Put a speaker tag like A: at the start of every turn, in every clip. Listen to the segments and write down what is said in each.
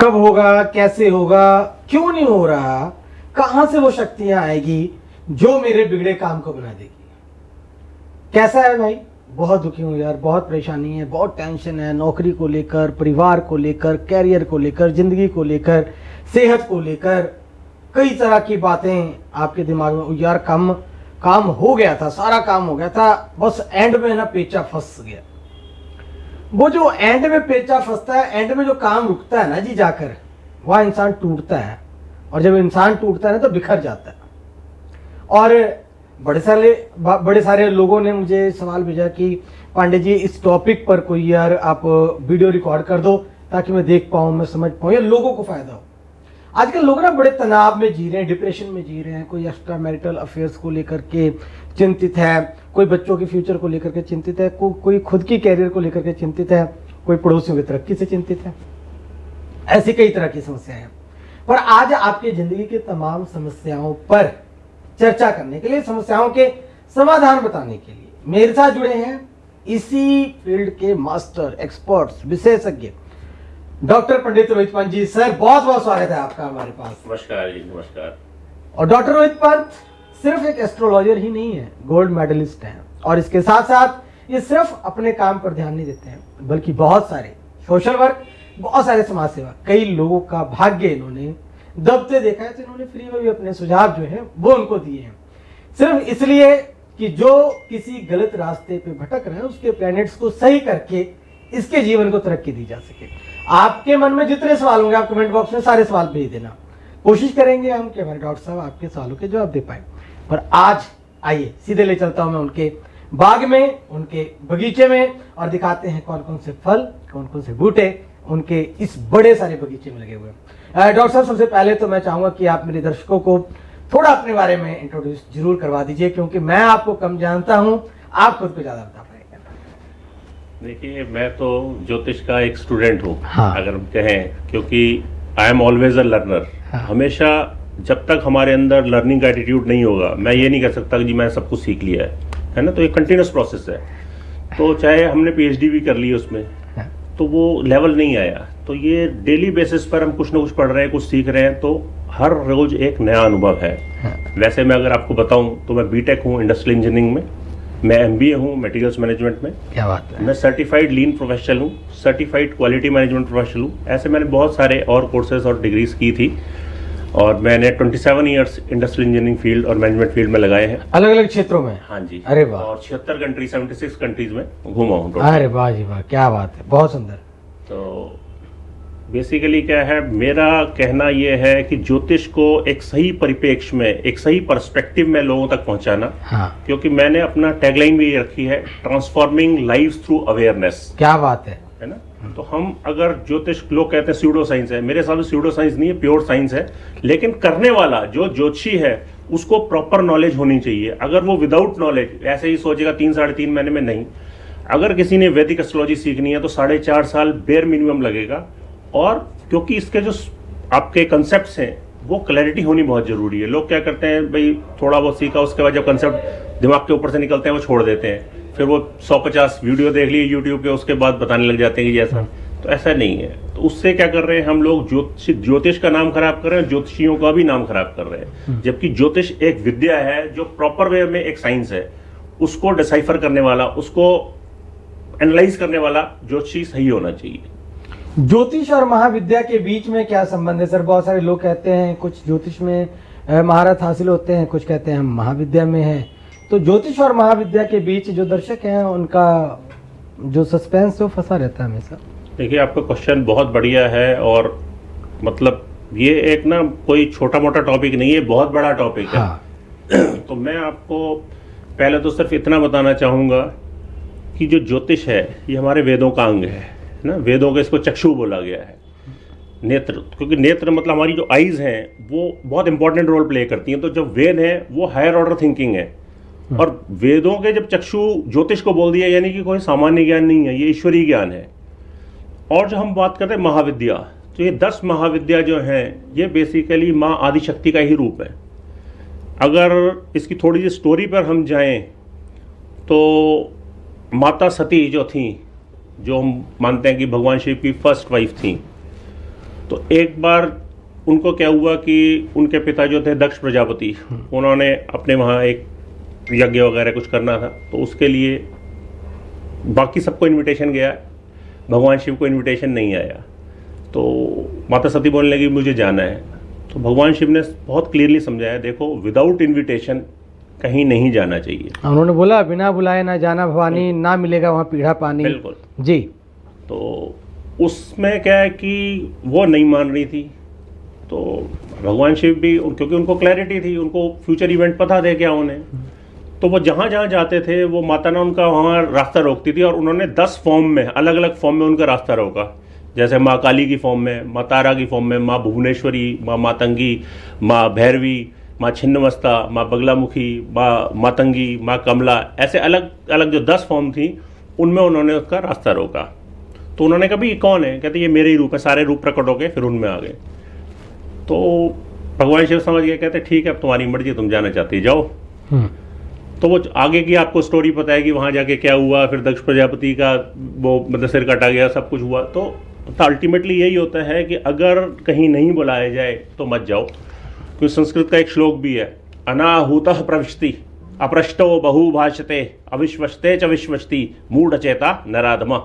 A: कब होगा, कैसे होगा, क्यों नहीं हो रहा, कहां से वो शक्तियां आएगी जो मेरे बिगड़े काम को बना देगी। कैसा है भाई? बहुत दुखी हूं यार, बहुत परेशानी है, बहुत टेंशन है, नौकरी को लेकर, परिवार को लेकर, कैरियर को लेकर, जिंदगी को लेकर, सेहत को लेकर, कई तरह की बातें आपके दिमाग में। यार काम हो गया था, सारा काम हो गया था, बस एंड में ना पेचा फंस गया। वो जो एंड में पेचा फंसता है, एंड में जो काम रुकता है ना जी जाकर, वह इंसान टूटता है। और जब इंसान टूटता है ना तो बिखर जाता है। और बड़े सारे लोगों ने मुझे सवाल भेजा कि पांडे जी इस टॉपिक पर कोई यार आप वीडियो रिकॉर्ड कर दो ताकि मैं देख पाऊं, मैं समझ पाऊं, या लोगों को फायदा हो। आजकल लोग ना बड़े तनाव में जी रहे हैं, डिप्रेशन में जी रहे हैं। कोई एक्स्ट्रा मैरिटल अफेयर्स को लेकर के चिंतित है, कोई बच्चों के फ्यूचर को लेकर के चिंतित है, कोई खुद की कैरियर को लेकर के चिंतित है, कोई पड़ोसियों की तरक्की से चिंतित है। ऐसी कई तरह की समस्याएं हैं। पर आज आपकी जिंदगी की तमाम समस्याओं पर चर्चा करने के लिए, समस्याओं के समाधान बताने के लिए मेरे साथ जुड़े हैं इसी फील्ड के मास्टर, एक्सपर्ट्स, विशेषज्ञ डॉक्टर पंडित रोहित पंत जी। सर बहुत बहुत स्वागत है आपका हमारे पास।
B: नमस्कार जी, नमस्कार।
A: और डॉक्टर रोहित पंत सिर्फ एक एस्ट्रोलॉजर ही नहीं है, गोल्ड मेडलिस्ट हैं। और इसके साथ साथ ये सिर्फ अपने काम पर ध्यान नहीं देते हैं, बल्कि बहुत सारे सोशल वर्क, बहुत सारे समाज सेवा, कई लोगों का भाग्य इन्होंने दबते देखा है, तो इन्होंने फ्री में भी अपने सुझाव जो है वो उनको दिए हैं, सिर्फ इसलिए कि जो किसी गलत रास्ते पे भटक रहे हैं उसके प्लैनेट्स को सही करके इसके जीवन को तरक्की दी जा सके। आपके मन में जितने सवाल होंगे आप कमेंट बॉक्स में सारे सवाल भेज देना, कोशिश करेंगे हम कि हमारे डॉक्टर साहब आपके सवालों के जवाब दे पाए। पर आज आइए सीधे ले चलता हूं मैं उनके बाग में, उनके बगीचे में, और दिखाते हैं कौन कौन से फल, कौन कौन से बूटे उनके इस बड़े सारे बगीचे में लगे हुए हैं। डॉक्टर साहब सबसे पहले तो मैं चाहूंगा कि आप मेरे दर्शकों को थोड़ा अपने बारे में इंट्रोड्यूस जरूर करवा दीजिए, क्योंकि मैं आपको कम जानता हूं, आप खुद को ज्यादा बता पाएंगे।
B: देखिए, मैं तो ज्योतिष का एक स्टूडेंट हूँ।
A: हाँ।
B: अगर हम कहें, क्योंकि I am always a learner.
A: हाँ।
B: हमेशा जब तक हमारे अंदर लर्निंग का एटीट्यूड नहीं होगा, मैं ये नहीं कह सकता कि जी मैं सब कुछ सीख लिया है ना। तो एक कंटिन्यूस प्रोसेस है। तो चाहे हमने पीएचडी भी कर ली उसमें, तो वो लेवल नहीं आया। तो ये डेली बेसिस पर हम कुछ ना कुछ पढ़ रहे हैं, कुछ सीख रहे हैं, तो हर रोज एक नया अनुभव है। वैसे मैं अगर आपको बताऊं तो मैं बीटेक हूँ इंडस्ट्रियल इंजीनियरिंग में, मैं एमबीए हूँ मटेरियल्स मैनेजमेंट में।
A: क्या बात है।
B: मैं सर्टिफाइड लीन प्रोफेशनल हूँ, सर्टिफाइड क्वालिटी मैनेजमेंट प्रोफेशनल हूँ। ऐसे मैंने बहुत सारे और कोर्सेज और डिग्रीज की थी, और मैंने 27 ईयर्स इंडस्ट्रियल इंजीनियरिंग फील्ड और मैनेजमेंट फील्ड में लगाए हैं,
A: अलग अलग क्षेत्रों में।
B: हाँ जी।
A: अरे वाह।
B: और 76 कंट्री, 76 कंट्रीज में घूमा हूँ।
A: अरे वाह जी वाह, क्या बात है, बहुत सुंदर।
B: तो बेसिकली क्या है, मेरा कहना यह है कि ज्योतिष को एक सही परिप्रेक्ष्य में, एक सही पर्सपेक्टिव में लोगों तक पहुंचाना।
A: हाँ।
B: क्योंकि मैंने अपना टैगलाइन भी ये रखी है, ट्रांसफॉर्मिंग लाइफ थ्रू अवेयरनेस।
A: क्या बात है
B: ना। तो हम अगर ज्योतिष, लोग कहते हैं स्यूडो साइंस है, मेरे हिसाब से स्यूडो साइंस नहीं है, प्योर साइंस है। लेकिन करने वाला जो ज्योतिषी है उसको प्रॉपर नॉलेज होनी चाहिए। अगर वो विदाउट नॉलेज ऐसे ही सोचेगा 3-3.5 महीने में, नहीं। अगर किसी ने वैदिक एस्ट्रोलॉजी सीखनी है तो 4.5 साल बेयर मिनिमम लगेगा। और क्योंकि इसके जो आपके कंसेप्ट्स हैं वो क्लैरिटी होनी बहुत जरूरी है। लोग क्या करते हैं, भाई थोड़ा बहुत सीखा, उसके बाद जब कंसेप्ट दिमाग के ऊपर से निकलते हैं वो छोड़ देते हैं, फिर वो 150 वीडियो देख लिए यूट्यूब के, उसके बाद बताने लग जाते हैं कि जैसा। तो ऐसा नहीं है। तो उससे क्या कर रहे हैं हम लोग, ज्योतिष का नाम खराब कर रहे हैं, ज्योतिषियों का भी नाम खराब कर रहे हैं। जबकि ज्योतिष एक विद्या है जो प्रॉपर वे में एक साइंस है। उसको डिसाइफर करने वाला, उसको एनालाइज करने वाला ज्योतिषी सही होना चाहिए।
A: ज्योतिष और महाविद्या के बीच में क्या संबंध है सर? बहुत सारे लोग कहते हैं कुछ ज्योतिष में महारत हासिल होते हैं, कुछ कहते हैं हम महाविद्या में हैं। तो ज्योतिष और महाविद्या के बीच जो दर्शक हैं उनका जो सस्पेंस है वो फंसा रहता है हमेशा।
B: देखिए, आपका क्वेश्चन बहुत बढ़िया है, और मतलब ये एक ना कोई छोटा मोटा टॉपिक नहीं है, बहुत बड़ा टॉपिक है। हाँ। तो मैं आपको पहले तो सिर्फ इतना बताना चाहूँगा कि जो ज्योतिष है ये हमारे वेदों का अंग है ना। वेदों के इसको चक्षु बोला गया है, नेत्र। क्योंकि नेत्र मतलब हमारी जो आईज हैं वो बहुत इंपॉर्टेंट रोल प्ले करती हैं। तो जब वेद है वो हायर ऑर्डर थिंकिंग है, और वेदों के जब चक्षु ज्योतिष को बोल दिया, यानी कि कोई सामान्य ज्ञान नहीं है, ये ईश्वरीय ज्ञान है। और जब हम बात करते हैं महाविद्या, तो ये 10 महाविद्या जो हैं ये बेसिकली माँ आदिशक्ति का ही रूप है। अगर इसकी थोड़ी सी स्टोरी पर हम जाएं तो माता सती जो थी, जो हम मानते हैं कि भगवान शिव की फर्स्ट वाइफ थी, तो एक बार उनको क्या हुआ कि उनके पिता जो थे दक्ष प्रजापति, उन्होंने अपने वहाँ एक यज्ञ वगैरह कुछ करना था, तो उसके लिए बाकी सबको इनविटेशन गया, भगवान शिव को इनविटेशन नहीं आया। तो माता सती बोलने लगी मुझे जाना है। तो भगवान शिव ने बहुत क्लियरली समझाया, देखो विदाउट इनविटेशन कहीं नहीं जाना चाहिए।
A: उन्होंने बोला बिना बुलाए ना जाना भवानी, ना मिलेगा वहाँ पीढ़ा पानी।
B: बिल्कुल
A: जी।
B: तो उसमें क्या है कि वो नहीं मान रही थी, तो भगवान शिव भी क्योंकि उनको क्लैरिटी थी, उनको फ्यूचर इवेंट पता थे क्या उन्हें, तो वो जहाँ जहाँ जाते थे वो माता ने उनका वहाँ रास्ता रोकती थी, और उन्होंने 10 फॉर्म में, अलग अलग फॉर्म में उनका रास्ता रोका। जैसे माँ काली की फॉर्म में, माँ तारा की फॉर्म में, माँ भुवनेश्वरी, माँ मातंगी, माँ भैरवी, माँ छिन्नमस्ता, माँ बगलामुखी, माँ मातंगी, माँ कमला, ऐसे अलग अलग जो 10 फॉर्म थी उनमें उन्होंने उसका रास्ता रोका। तो उन्होंने कहा ये कौन है? कहते ये मेरे ही रूप है, सारे रूप प्रकट हो गए, फिर उनमें आ गए। तो भगवान शिव समझ गए, कहते ठीक है अब तुम्हारी मर्जी, तुम जाना चाहती जाओ। तो वो आगे की आपको स्टोरी पता है कि वहाँ जाके क्या हुआ, फिर दक्ष प्रजापति का वो मतलब सिर कटा गया, सब कुछ हुआ। तो अल्टीमेटली यही होता है कि अगर कहीं नहीं बुलाया जाए तो मत जाओ। क्योंकि संस्कृत का एक श्लोक भी है, अनाहूतः प्रविशति अपृष्टो बहु भाषते अविश्वस्ते च विश्वस्ति मूढ़चेता नराधमा,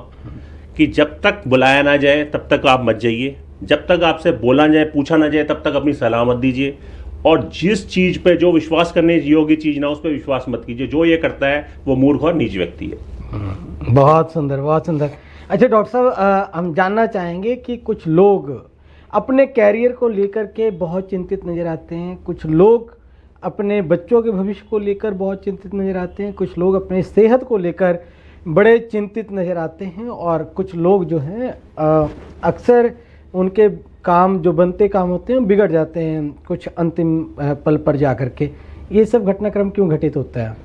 B: कि जब तक बुलाया ना जाए तब तक आप मत जाइए, जब तक आपसे बोला जाए, पूछा ना जाए, तब तक अपनी सलाह मत दीजिए, और जिस चीज पे जो विश्वास करने योग्य चीज ना उस पर विश्वास मत कीजिए। जो ये करता है वो मूर्ख और नीच व्यक्ति है।
A: बहुत सुंदर, बहुत सुंदर। अच्छा डॉक्टर साहब, हम जानना चाहेंगे कि कुछ लोग अपने कैरियर को लेकर के बहुत चिंतित नजर आते हैं, कुछ लोग अपने बच्चों के भविष्य को लेकर बहुत चिंतित नजर आते हैं, कुछ लोग अपने सेहत को लेकर बड़े चिंतित नजर आते हैं, और कुछ लोग जो हैं अक्सर उनके काम जो बनते काम होते हैं बिगड़ जाते हैं कुछ अंतिम पल पर जाकर के। ये सब घटनाक्रम क्यों घटित होता है?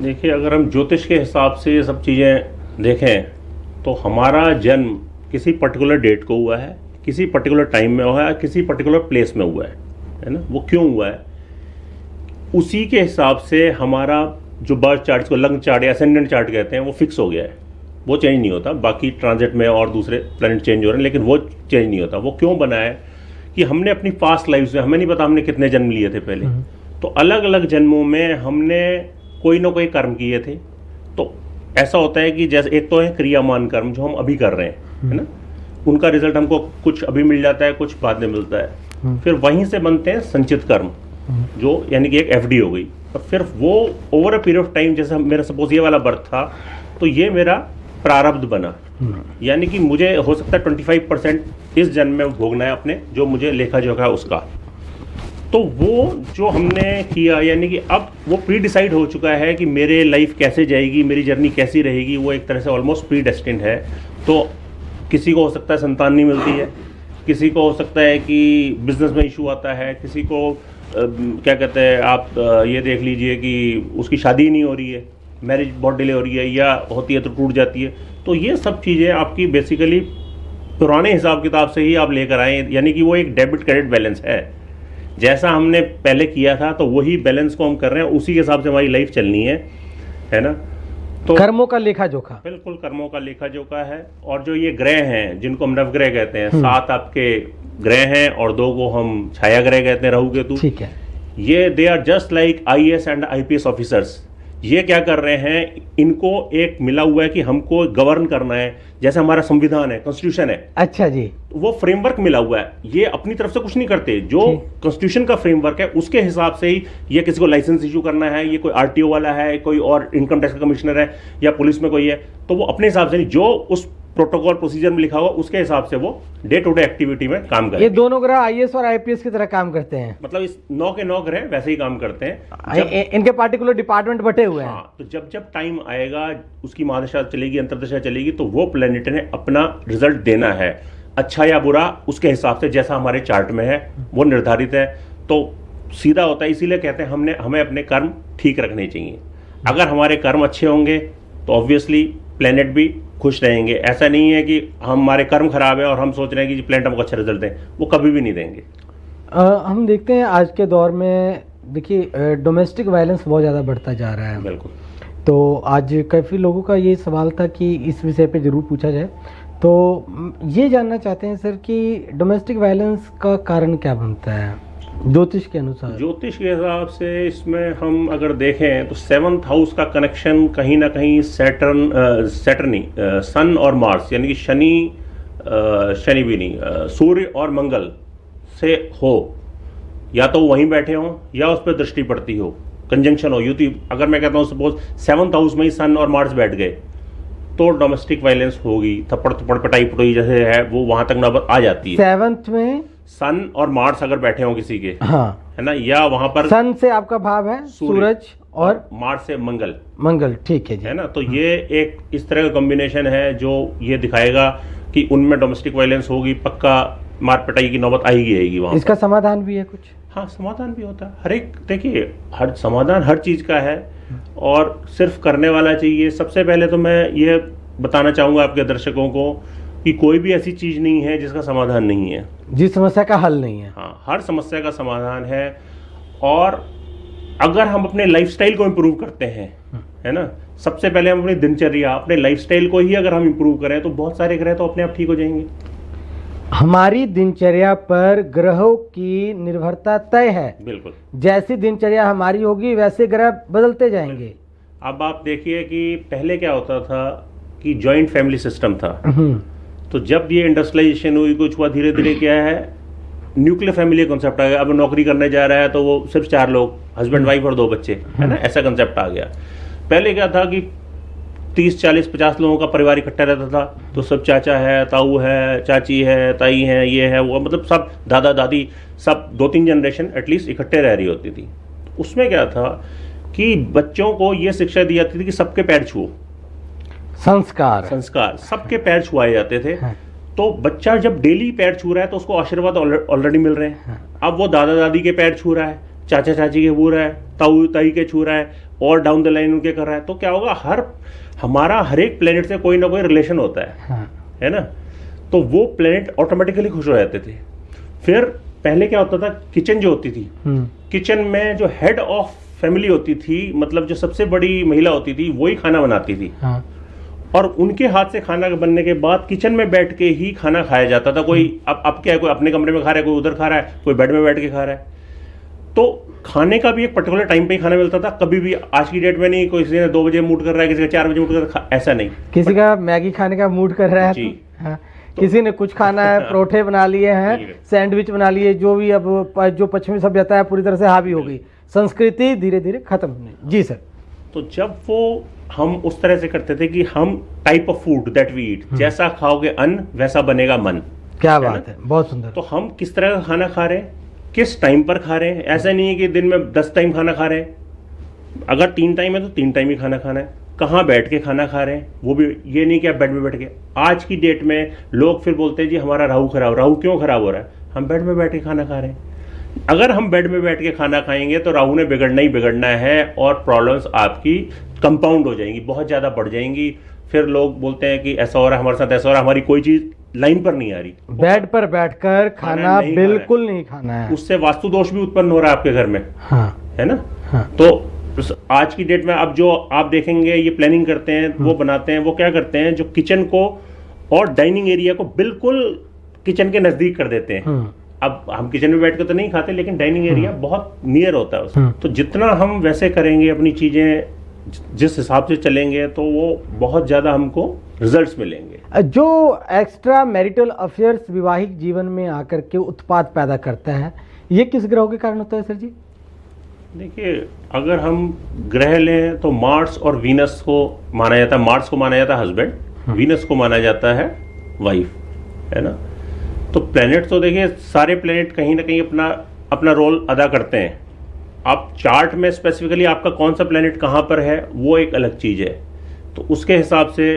B: देखिए, अगर हम ज्योतिष के हिसाब से ये सब चीज़ें देखें तो हमारा जन्म किसी पर्टिकुलर डेट को हुआ है, किसी पर्टिकुलर टाइम में हुआ है, किसी पर्टिकुलर प्लेस में हुआ है ना। वो क्यों हुआ है, उसी के हिसाब से हमारा जो बर्थ चार्ट को लग्न चार्ट या असेंडेंट चार्ट कहते हैं वो फिक्स हो गया है, वो चेंज नहीं होता। बाकी ट्रांजिट में और दूसरे प्लैनेट चेंज हो रहे हैं, लेकिन वो चेंज नहीं होता। वो क्यों बना है कि हमने अपनी पास्ट लाइफ में, हमें नहीं पता हमने कितने जन्म लिए थे पहले, तो अलग अलग जन्मों में हमने कोई ना कोई कर्म किए थे। तो ऐसा होता है कि जैसे एक तो है क्रियामान कर्म जो हम अभी कर रहे हैं, है ना, उनका रिजल्ट हमको कुछ अभी मिल जाता है, कुछ बाद में मिलता है। फिर वहीं से बनते हैं संचित कर्म, जो यानी कि एक एफडी हो गई। और फिर वो over a period of time, जैसे मेरा सपोज ये वाला बर्थ था, तो ये मेरा प्रारब्ध बना, यानी कि मुझे हो सकता है 25% इस जन्म में भोगना है अपने, जो मुझे लेखा जोखा है उसका। तो वो जो हमने किया, यानी कि अब वो प्री डिसाइड हो चुका है कि मेरे लाइफ कैसे जाएगी, मेरी जर्नी कैसी रहेगी, वो एक तरह से ऑलमोस्ट प्री डेस्टिन्ड है। तो किसी को हो सकता है संतान नहीं मिलती है, किसी को हो सकता है कि बिजनेस में इशू आता है, किसी को क्या कहते हैं आप ये देख लीजिए कि उसकी शादी नहीं हो रही है, मैरिज बहुत डिले हो रही है, या होती है तो टूट जाती है। तो ये सब चीज़ें आपकी बेसिकली पुराने हिसाब किताब से ही आप लेकर आए, यानी कि वो एक डेबिट क्रेडिट बैलेंस है। जैसा हमने पहले किया था तो वही बैलेंस को हम कर रहे हैं, उसी के हिसाब से हमारी लाइफ चलनी है ना। तो
A: कर्मों का लेखा जोखा,
B: बिल्कुल कर्मों का लेखा जोखा है। और जो ये ग्रह हैं जिनको हम नवग्रह कहते हैं, 7 आपके ग्रह हैं और 2 को हम छाया ग्रह कहते हैं, राहु केतु।
A: ठीक है।
B: ये they are just like IAS and IPS officers. ये क्या कर रहे हैं, इनको एक मिला हुआ है कि हमको गवर्न करना है, जैसे हमारा संविधान है, कॉन्स्टिट्यूशन है।
A: अच्छा जी।
B: वो फ्रेमवर्क मिला हुआ है, ये अपनी तरफ से कुछ नहीं करते। जो कॉन्स्टिट्यूशन का फ्रेमवर्क है उसके हिसाब से ही ये किसी को लाइसेंस इशू करना है, ये कोई RTO वाला है, कोई और इनकम टैक्स का कमिश्नर है, या पुलिस में कोई है, तो वो अपने हिसाब से नहीं, जो उस प्रोटोकॉल प्रोसीजर में लिखा हुआ उसके हिसाब से वो डे टू डे एक्टिविटी में काम करते हैं।
A: ये दोनों ग्रह IAS और IPS की तरह काम करते हैं,
B: मतलब इस 9 के 9 ग्रह वैसे ही काम करते हैं।
A: इनके पार्टिकुलर डिपार्टमेंट बटे हुए हैं।
B: हाँ, तो जब जब टाइम आएगा, उसकी महादशा चलेगी, अंतर्दशा चलेगी, तो वो प्लेनेट ने अपना रिजल्ट देना है, अच्छा या बुरा, उसके हिसाब से जैसा हमारे चार्ट में है वो निर्धारित है। तो सीधा होता है, इसीलिए कहते हैं हमें अपने कर्म ठीक रखने चाहिए। अगर हमारे कर्म अच्छे होंगे तो ऑब्वियसली प्लेनेट भी खुश रहेंगे। ऐसा नहीं है कि हमारे कर्म खराब है और हम सोच रहे हैं कि प्लेनेट हमको अच्छा रिजल्ट दें, वो कभी भी नहीं देंगे।
A: हम देखते हैं आज के दौर में, देखिए डोमेस्टिक वायलेंस बहुत ज़्यादा बढ़ता जा रहा है।
B: बिल्कुल।
A: तो आज काफ़ी लोगों का ये सवाल था कि इस विषय पे ज़रूर पूछा जाए। तो ये जानना चाहते हैं सर कि डोमेस्टिक वायलेंस का कारण क्या बनता है ज्योतिष के अनुसार?
B: ज्योतिष के हिसाब से इसमें हम अगर देखें तो 7th हाउस का कनेक्शन कहीं ना कहीं सैटर्न सन और मार्स यानी कि शनि भी नहीं, सूर्य और मंगल से हो, या तो वहीं बैठे हो या उस पर दृष्टि पड़ती हो, कंजंक्शन हो, युति। अगर मैं कहता हूँ सपोज 7th हाउस में ही सन और मार्स बैठ गए तो डोमेस्टिक वायलेंस होगी, थप्पड़ थप्पड़ पटाई पटोई जैसे है वो वहां तक नौबत आ जाती है।
A: 7th में
B: सन और मार्स अगर बैठे हो किसी के,
A: हाँ,
B: है ना, या वहां पर
A: सन से आपका भाव है सूरज और
B: मार्स से
A: मंगल, ठीक है जी,
B: है ना, तो ये एक इस तरह का कॉम्बिनेशन है जो ये दिखाएगा कि उनमें डोमेस्टिक वायलेंस होगी, पक्का मार पिटाई की नौबत आएगी वहां।
A: इसका समाधान भी है कुछ?
B: हाँ, समाधान भी होता है। हर एक देखिए, हर समाधान हर चीज का है और सिर्फ करने वाला चाहिए। सबसे पहले तो मैं ये बताना चाहूंगा आपके दर्शकों को कि कोई भी ऐसी चीज नहीं है जिसका समाधान नहीं है,
A: जिस समस्या का हल नहीं है।
B: हाँ, हर समस्या का समाधान है। और अगर हम अपने लाइफस्टाइल को इम्प्रूव करते हैं, है ना, सबसे पहले हम अपनी दिनचर्या, अपने लाइफस्टाइल को ही अगर हम इम्प्रूव करें तो बहुत सारे ग्रह तो अपने आप ठीक हो जाएंगे।
A: हमारी दिनचर्या पर ग्रहों की निर्भरता तय है।
B: बिल्कुल,
A: जैसी दिनचर्या हमारी होगी वैसे ग्रह बदलते जाएंगे।
B: अब आप देखिए कि पहले क्या होता था कि जॉइंट फैमिली सिस्टम था, तो जब ये इंडस्ट्रियलाइजेशन हुई, कुछ हुआ, धीरे धीरे क्या है, न्यूक्लियर फैमिली कॉन्सेप्ट आ गया। अब नौकरी करने जा रहा है तो वो सिर्फ 4 लोग, हस्बैंड वाइफ और 2 बच्चे, है ना, ऐसा कंसेप्ट आ गया। पहले क्या था कि 30 40 50 लोगों का परिवार इकट्ठा रहता था, तो सब चाचा है, ताऊ है, चाची है, ताई है, ये है वो, मतलब सब दादा दादी, सब 2-3 जनरेशन एटलीस्ट इकट्ठे रह रही होती थी। उसमें क्या था कि बच्चों को ये शिक्षा दी जाती थी कि सबके पैर छुओ, संस्कार सबके पैर छुआए जाते थे।
A: हाँ।
B: तो बच्चा जब डेली पैर छू रहा है तो उसको आशीर्वाद ऑलरेडी मिल रहे हैं।
A: हाँ।
B: अब वो दादा दादी के पैर छू रहा है, चाचा चाची के छू रहा है, ताऊ ताई के छू रहा है, और डाउन द लाइन उनके कर रहा है। तो क्या होगा, हमारा हर एक प्लेनेट से कोई ना कोई रिलेशन होता है,
A: हाँ।
B: है ना, तो वो प्लेनेट ऑटोमेटिकली खुश हो जाते थे। फिर पहले क्या होता था, किचन जो होती थी, किचन में जो हेड ऑफ फैमिली होती थी, मतलब जो सबसे बड़ी महिला होती थी, वही खाना बनाती थी।
A: हाँ।
B: और उनके हाथ से खाना बनने के बाद किचन में बैठ के ही खाना खाया जाता था। कोई अब क्या है, कोई अपने कमरे में खा रहा है, कोई उधर खा रहा है, कोई बेड में बैठ के खा रहा है। तो खाने का भी एक पर्टिकुलर टाइम पे ही खाना मिलता था। कभी भी आज की डेट में नहीं, कोई किसी ने 2 बजे मूड कर रहा है, किसी का 4 बजे मूड कर रहा है, ऐसा नहीं।
A: किसी का मैगी खाने का मूड कर रहा है
B: जी।
A: हाँ। किसी ने कुछ खाना है, परोठे बना लिए हैं, सैंडविच बना लिए, जो भी अब जो पश्चिमी सभ्यता है पूरी तरह से हावी हो गई, संस्कृति धीरे धीरे खत्म होने। जी सर।
B: तो जब वो हम उस तरह से करते थे कि हम type of food that we eat, जैसा खाओगे अन्न वैसा बनेगा मन।
A: क्या बात है, बहुत सुंदर।
B: तो हम किस तरह का खाना खा रहे हैं, किस टाइम पर खा रहे हैं। ऐसा नहीं है कि दिन में 10 टाइम खाना खा रहे हैं। अगर 3 टाइम है तो 3 टाइम ही खाना खाना है। कहाँ बैठ के खाना खा रहे हैं, वो भी ये नहीं कि आप बेड में बैठ के। आज की डेट में लोग फिर बोलते हैं जी हमारा राहु क्यों खराब हो रहा है, हम बेड में बैठ के खाना खा रहे हैं। अगर हम बेड में बैठ के खाना खाएंगे तो राहु ने बिगड़ना ही बिगड़ना है, और प्रॉब्लम्स आपकी कंपाउंड हो जाएंगी, बहुत ज्यादा बढ़ जाएंगी। फिर लोग बोलते हैं कि ऐसा हो रहा है हमारे साथ, ऐसा हो रहा है, हमारी कोई चीज लाइन पर नहीं आ रही।
A: बेड पर बैठकर खाना बिल्कुल नहीं खाना है,
B: उससे वास्तु दोष भी उत्पन्न हो रहा है आपके घर में।
A: हाँ।
B: है ना।
A: हाँ।
B: तो आज की डेट में अब जो आप देखेंगे ये प्लानिंग करते हैं, वो बनाते हैं, वो क्या करते हैं, जो किचन को और डाइनिंग एरिया को बिल्कुल किचन के नजदीक कर देते हैं। अब हम किचन में बैठ कर तो नहीं खाते, लेकिन डाइनिंग एरिया बहुत नियर होता है उसमें। तो जितना हम वैसे करेंगे, अपनी चीजें जिस हिसाब से चलेंगे, तो वो बहुत ज्यादा हमको रिजल्ट्स मिलेंगे।
A: जो एक्स्ट्रा मैरिटल अफेयर्स वैवाहिक जीवन में आकर के उत्पाद पैदा करता है, ये किस ग्रह के कारण होता है सर जी?
B: देखिए, अगर हम ग्रह लें तो मार्स और वीनस को माना जाता है। मार्स को माना जाता है हस्बैंड, वीनस को माना जाता है वाइफ, है ना। तो प्लेनेट तो देखिए, सारे प्लेनेट कहीं ना कहीं अपना रोल अदा करते हैं। आप चार्ट में स्पेसिफिकली आपका कौन सा प्लेनेट कहाँ पर है वो एक अलग चीज़ है। तो उसके हिसाब से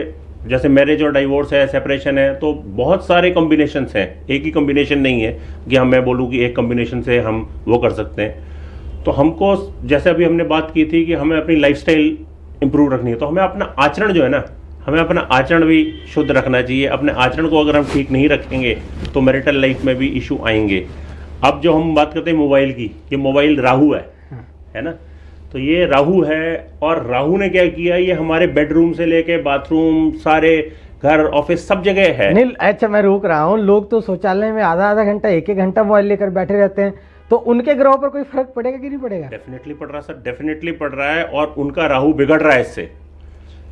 B: जैसे मैरिज और डाइवोर्स है, सेपरेशन है, तो बहुत सारे कॉम्बिनेशंस हैं, एक ही कॉम्बिनेशन नहीं है कि मैं बोलूँ कि एक कॉम्बिनेशन से हम वो कर सकते हैं। तो हमको, जैसे अभी हमने बात की थी कि हमें अपनी लाइफस्टाइल इंप्रूव रखनी है, तो हमें अपना आचरण जो है ना, हमें अपना आचरण भी शुद्ध रखना चाहिए। अपने आचरण को अगर हम ठीक नहीं रखेंगे तो मैरिटल लाइफ में भी इशू आएंगे। अब जो हम बात करते हैं मोबाइल की, ये मोबाइल राहु है ना। तो ये राहु है, और राहु ने क्या किया, ये हमारे बेडरूम से लेके बाथरूम, सारे घर ऑफिस सब जगह है।
A: नहीं अच्छा मैं रोक रहा हूँ, लोग तो शौचालय में आधा आधा घंटा एक एक घंटा मोबाइल लेकर बैठे रहते हैं, तो उनके ग्रहों पर कोई फर्क पड़ेगा कि नहीं पड़ेगा?
B: डेफिनेटली पड़ रहा है सर, डेफिनेटली पड़ रहा है, और उनका राहु बिगड़ रहा है इससे।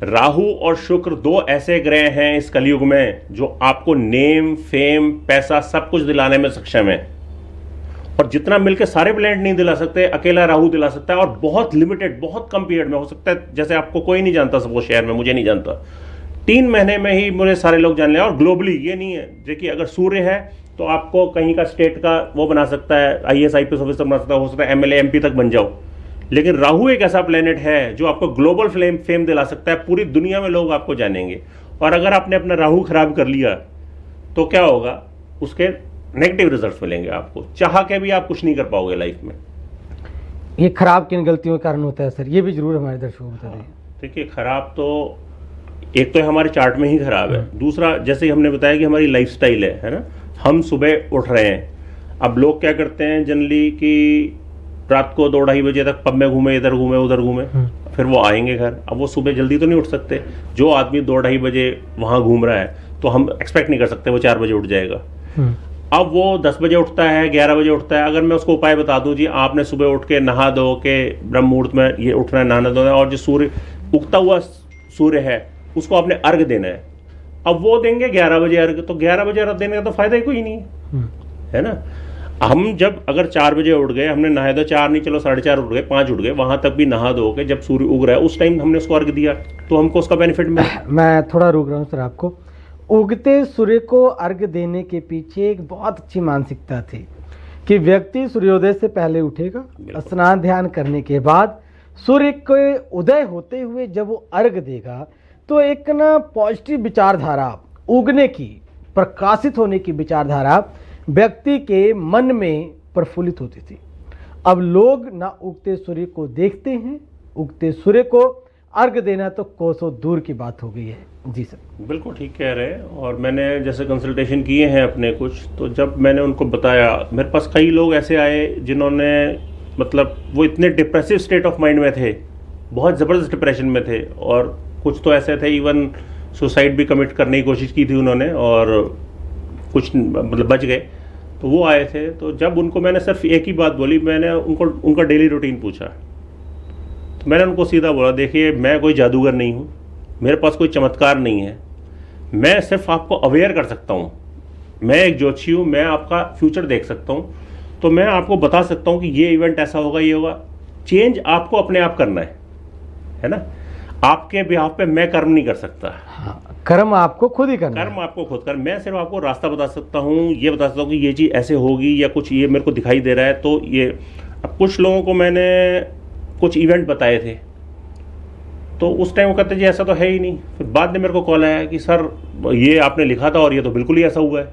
B: राहु और शुक्र दो ऐसे ग्रह हैं इस कलयुग में जो आपको नेम फेम पैसा सब कुछ दिलाने में सक्षम है, और जितना मिलकर सारे प्लैनेट नहीं दिला सकते, अकेला राहु दिला सकता है, और बहुत लिमिटेड बहुत कम पीरियड में हो सकता है। जैसे आपको कोई नहीं जानता सब वो शहर में, मुझे नहीं जानता, 3 महीने में ही मुझे सारे लोग जान लिया। और ग्लोबली ये नहीं है, देखिए अगर सूर्य है तो आपको कहीं का स्टेट का वो बना सकता है, IAS IPS ऑफिसर बना सकता है, हो सकता है MLA MP तक बन जाओ। लेकिन राहु एक ऐसा प्लेनेट है जो आपको ग्लोबल फेम दिला सकता है, पूरी दुनिया में लोग आपको जानेंगे। और अगर आपने अपना राहु खराब कर लिया तो क्या होगा, उसके नेगेटिव रिजल्ट्स मिलेंगे आपको, चाह के भी आप कुछ नहीं कर पाओगे लाइफ में।
A: ये खराब किन गलतियों के कारण होता है सर, ये भी जरूर हमारे दर्शकों को बता दें।
B: देखिए खराब तो एक तो हमारे चार्ट में ही खराब है, दूसरा जैसे ही हमने बताया कि हमारी लाइफस्टाइल है ना, हम सुबह उठ रहे हैं। अब लोग क्या करते हैं जनरली कि रात को 2-2:30 बजे तक पब में घूमे, इधर घूमे उधर घूमे, फिर वो आएंगे घर। अब वो सुबह जल्दी तो नहीं उठ सकते, जो आदमी 2-2:30 बजे वहां घूम रहा है तो हम एक्सपेक्ट नहीं कर सकते वो 4 बजे उठ जाएगा। अब वो 10 बजे उठता है, 11 बजे उठता है। अगर मैं उसको उपाय बता दूं, जी आपने सुबह उठ के नहा धो के ब्रह्म मुहूर्त में ये उठना है, नहाना धोना है, और जो सूर्य उगता हुआ सूर्य है उसको आपने अर्घ देना है। अब वो देंगे 11 बजे अर्घ, तो 11 बजे अर्घ देने का तो फायदा ही कोई नहीं है ना। हम जब अगर 4 बजे उठ गए, हमने नहाया तो 4 नहीं, चलो 4:30 उठ गए, 5 उठ गए, वहां तक भी नहा धो के जब सूर्य उग रहा है उस टाइम हमने उसको अर्घ दिया तो हमको उसका बेनिफिट मिला।
A: मैं थोड़ा रुक रहा हूँ सर, आपको उगते सूर्य को अर्घ देने के पीछे एक बहुत अच्छी मानसिकता थी कि व्यक्ति सूर्योदय से पहले उठेगा, स्नान ध्यान करने के बाद सूर्य के उदय होते हुए जब वो अर्घ देगा तो एक ना पॉजिटिव विचारधारा, उगने की, प्रकाशित होने की विचारधारा व्यक्ति के मन में प्रफुल्लित होती थी। अब लोग ना उगते सूर्य को देखते हैं, उगते सूर्य को अर्घ देना तो कोसों दूर की बात हो गई है। जी सर
B: बिल्कुल ठीक कह रहे हैं। और मैंने जैसे कंसल्टेशन किए हैं अपने कुछ, तो जब मैंने उनको बताया, मेरे पास कई लोग ऐसे आए जिन्होंने मतलब वो इतने डिप्रेसिव स्टेट ऑफ माइंड में थे, बहुत ज़बरदस्त डिप्रेशन में थे, और कुछ तो ऐसे थे इवन सुसाइड भी कमिट करने की कोशिश की थी उन्होंने, और कुछ मतलब बच गए। तो वो आए थे, तो जब उनको मैंने सिर्फ एक ही बात बोली, मैंने उनको उनका डेली रूटीन पूछा, तो मैंने उनको सीधा बोला, देखिए मैं कोई जादूगर नहीं हूँ, मेरे पास कोई चमत्कार नहीं है, मैं सिर्फ आपको अवेयर कर सकता हूँ, मैं एक ज्योतिषी हूँ, मैं आपका फ्यूचर देख सकता हूँ, तो मैं आपको बता सकता हूँ कि ये इवेंट ऐसा होगा, ये होगा। चेंज आपको अपने आप करना है ना, आपके बिहाफ पे मैं कर्म नहीं कर सकता।
A: हाँ, कर्म आपको खुद ही करना,
B: कर्म आपको खुद कर, मैं सिर्फ आपको रास्ता बता सकता हूँ, ये बता सकता हूँ कि ये चीज़ ऐसे होगी, या कुछ ये मेरे को दिखाई दे रहा है तो ये। अब कुछ लोगों को मैंने कुछ इवेंट बताए थे, तो उस टाइम वो कहते जी ऐसा तो है ही नहीं। फिर बाद में मेरे को कॉल आया कि सर ये आपने लिखा था और ये तो बिल्कुल ही ऐसा हुआ है।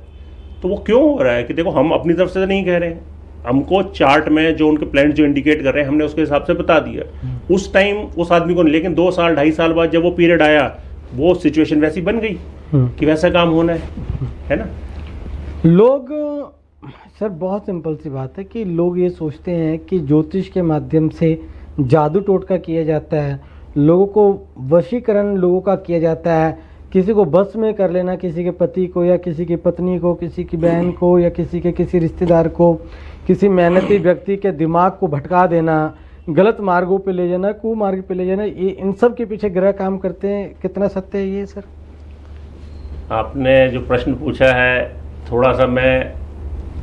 B: तो वो क्यों हो रहा है कि देखो हम अपनी तरफ से नहीं कह रहे हैं, हमको चार्ट में जो उनके प्लैनेट जो इंडिकेट कर रहे हैं हमने उसके हिसाब से बता दिया उस टाइम उस आदमी को नहीं। लेकिन 2 साल 2.5 साल बाद जब वो पीरियड आया, वो सिचुएशन वैसी बन गई कि वैसा काम होना है ना।
A: लोग सर बहुत सिंपल सी बात है कि लोग ये सोचते हैं कि ज्योतिष के माध्यम से जादू टोटका किया जाता है, लोगों को वशीकरण लोगों का किया जाता है, किसी को बस में कर लेना, किसी के पति को या किसी की पत्नी को, किसी की बहन को या किसी के किसी रिश्तेदार को, किसी मेहनती व्यक्ति के दिमाग को भटका देना, गलत मार्गों पे ले जाना, कुमार्ग पे ले जाना, ये इन सब के पीछे ग्रह काम करते हैं। कितना सत्य है ये सर?
B: आपने जो प्रश्न पूछा है थोड़ा सा मैं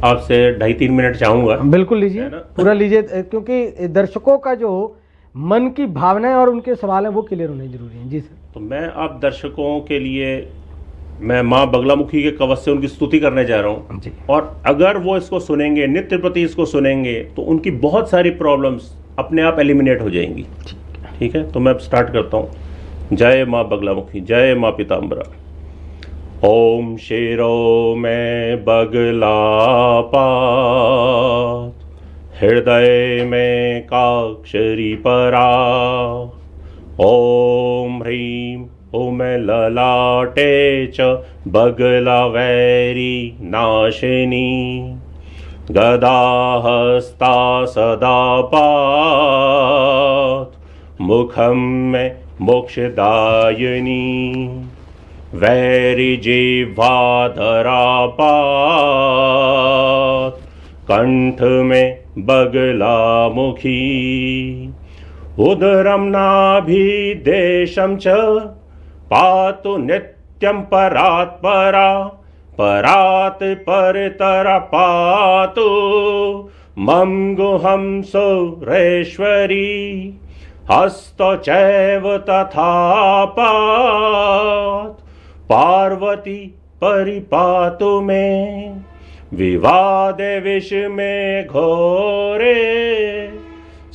B: आपसे 2.5-3 मिनट चाहूँगा।
A: बिल्कुल लीजिए, पूरा लीजिए, क्योंकि दर्शकों का जो मन की भावनाएं और उनके सवाल हैं वो क्लियर होने जरूरी हैं। जी सर।
B: तो मैं आप दर्शकों के लिए मैं माँ बगलामुखी के कवच से उनकी स्तुति करने जा रहा हूँ, और अगर वो इसको सुनेंगे, नित्य प्रति इसको सुनेंगे, तो उनकी बहुत सारी प्रॉब्लम्स अपने आप एलिमिनेट हो जाएंगी। ठीक है, तो मैं अब स्टार्ट करता हूँ। जय माँ बगलामुखी, जय माँ पीताम्बरा। ओम शेरो में बगला पात, हृदय में काक्षरी परा। ओम ह्रीं ओम ललाटे च बगला वैरी नाशिनी। गदा हस्ता सदा पात, मुखम में मोक्षदायिनी। वैरी जिह्वाधरापात, कंठ में बगला मुखी, उदरम नाभिदेशम च पातु नित्यं परात् परा, परात् परतरा पातु मम गुहं सुरेश्वरी, हस्तो चैव तथा पात्, पार्वती परिपातु मे, विवादे विषमे घोरे,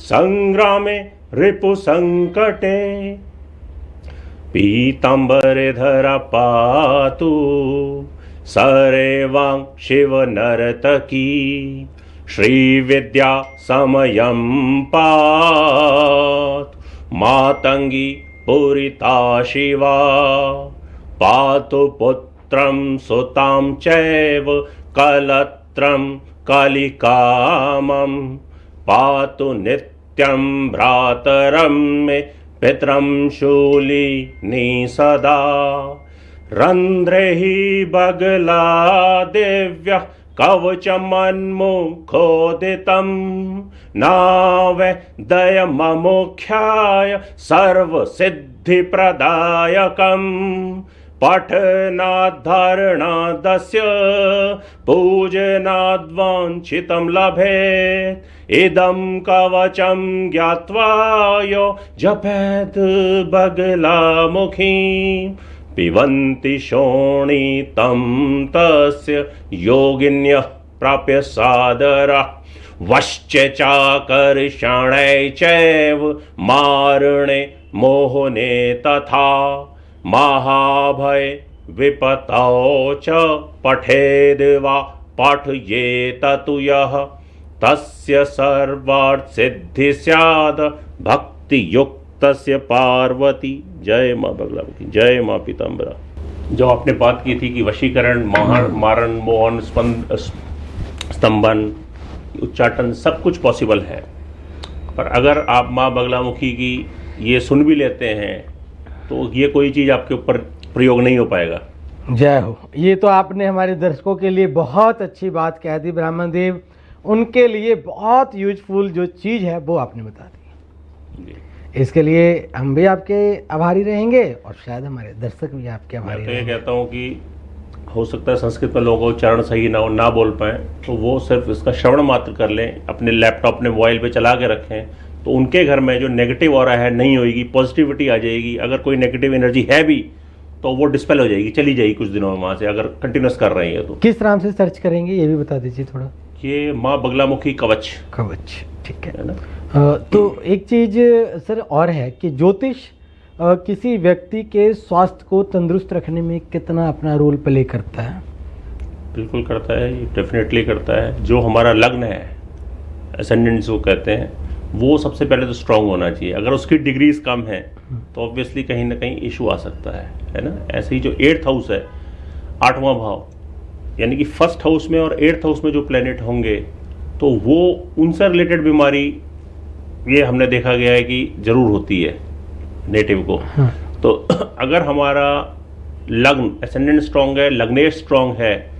B: संग्रामे रिपु संकटे, पीतांबरधरा पातु सरेवां शिव नर्तकी, श्रीविद्या समयं पात, मातंगी पूरिता शिवा, पातु पुत्रं सुतां चैव कलत्रं कलिकामं, पातु नित्यं भ्रातरं मे पितरं शूलिनी सदा, रंध्रे हि बगला दिव्य कवचमन्मुखोदितं, नावे दयममुख्याय सर्वसिद्धिप्रदायकम्, पठनाद्धरणादस्य पूजनाद्वाञ्छितं लभेत्, इदं कवचं ज्ञात्वा यो जपेत् बगलामुखीं, पिबन्ति शोणितं तस्य योगिन्यः प्राप्य सादरः, वश्च चाकर्षणे चैव मारणे मोहने तथा, महाभय विपतौ च पठेद् वा पाठयेत तु यः, तस्य सर्वार्थ सिद्धि स्यात् भक्ति युक्तस्य पार्वती। जय माँ बगलामुखी, जय माँ पीताम्बरा। जो आपने बात की थी कि वशीकरण, मारण, मोहन, स्तंभन, उच्चाटन सब कुछ पॉसिबल है, पर अगर आप माँ बगलामुखी की ये सुन भी लेते हैं तो ये कोई चीज़ आपके ऊपर प्रयोग नहीं हो पाएगा।
A: जय हो। ये तो आपने हमारे दर्शकों के लिए बहुत अच्छी बात कह दी ब्राह्मण देव, उनके लिए बहुत यूजफुल जो चीज़ है वो आपने बता दी। इसके लिए हम भी आपके आभारी रहेंगे और शायद हमारे दर्शक भी आपके आभारी रहेंगे।
B: मैं तो ये कहता हूँ कि हो सकता है संस्कृत में लोगों को उच्चारण सही ना हो, ना बोल पाएँ, तो वो सिर्फ इसका श्रवण मात्र कर लें, अपने लैपटॉप अपने मोबाइल पे चला के रखें, तो उनके घर में जो नेगेटिव ऑरा है नहीं होगी, पॉजिटिविटी आ जाएगी। अगर कोई नेगेटिव एनर्जी है भी तो वो डिस्पेल हो जाएगी, चली जाएगी कुछ दिनों में वहाँ से, अगर कंटिन्यूस कर रहे हैं तो।
A: किस नाम से सर्च करेंगे ये भी बता दीजिए थोड़ा।
B: ये माँ बगलामुखी कवच।
A: कवच, ठीक है
B: ना।
A: तो एक चीज़ सर और है कि ज्योतिष किसी व्यक्ति के स्वास्थ्य को तंदुरुस्त रखने में कितना अपना रोल प्ले करता है?
B: बिल्कुल करता है, डेफिनेटली करता है। जो हमारा लग्न है, असेंडेंट जिसको कहते हैं, वो सबसे पहले तो स्ट्रांग होना चाहिए। अगर उसकी डिग्रीज कम है तो ऑब्वियसली कहीं ना कहीं इशू आ सकता है ना। ऐसे ही जो 8th हाउस है, 8वां भाव, यानी कि फर्स्ट हाउस में और 8th हाउस में जो प्लेनेट होंगे तो वो उनसे रिलेटेड बीमारी ये हमने देखा गया है कि जरूर होती है नेटिव को। तो अगर हमारा लग्न एसेंडेंट स्ट्रांग है, लग्नेश स्ट्रांग है,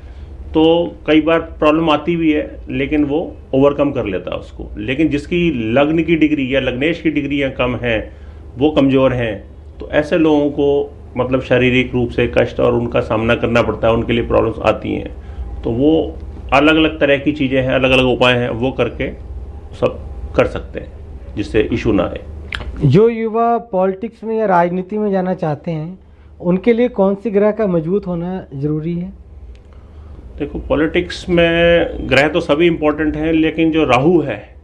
B: तो कई बार प्रॉब्लम आती भी है लेकिन वो ओवरकम कर लेता है उसको। लेकिन जिसकी लग्न की डिग्री या लग्नेश की डिग्री कम है, वो कमज़ोर हैं, तो ऐसे लोगों को मतलब शारीरिक रूप से कष्ट और उनका सामना करना पड़ता है, उनके लिए प्रॉब्लम्स आती हैं। तो वो अलग अलग तरह की चीज़ें हैं, अलग अलग उपाय हैं, वो करके सब कर सकते हैं जिससे इशू ना आए।
A: जो युवा पॉलिटिक्स में या राजनीति में जाना चाहते हैं उनके लिए कौन सी ग्रह का मजबूत होना जरूरी है?
B: देखो, पॉलिटिक्स में ग्रह तो सभी इंपॉर्टेंट हैं, लेकिन जो राहु है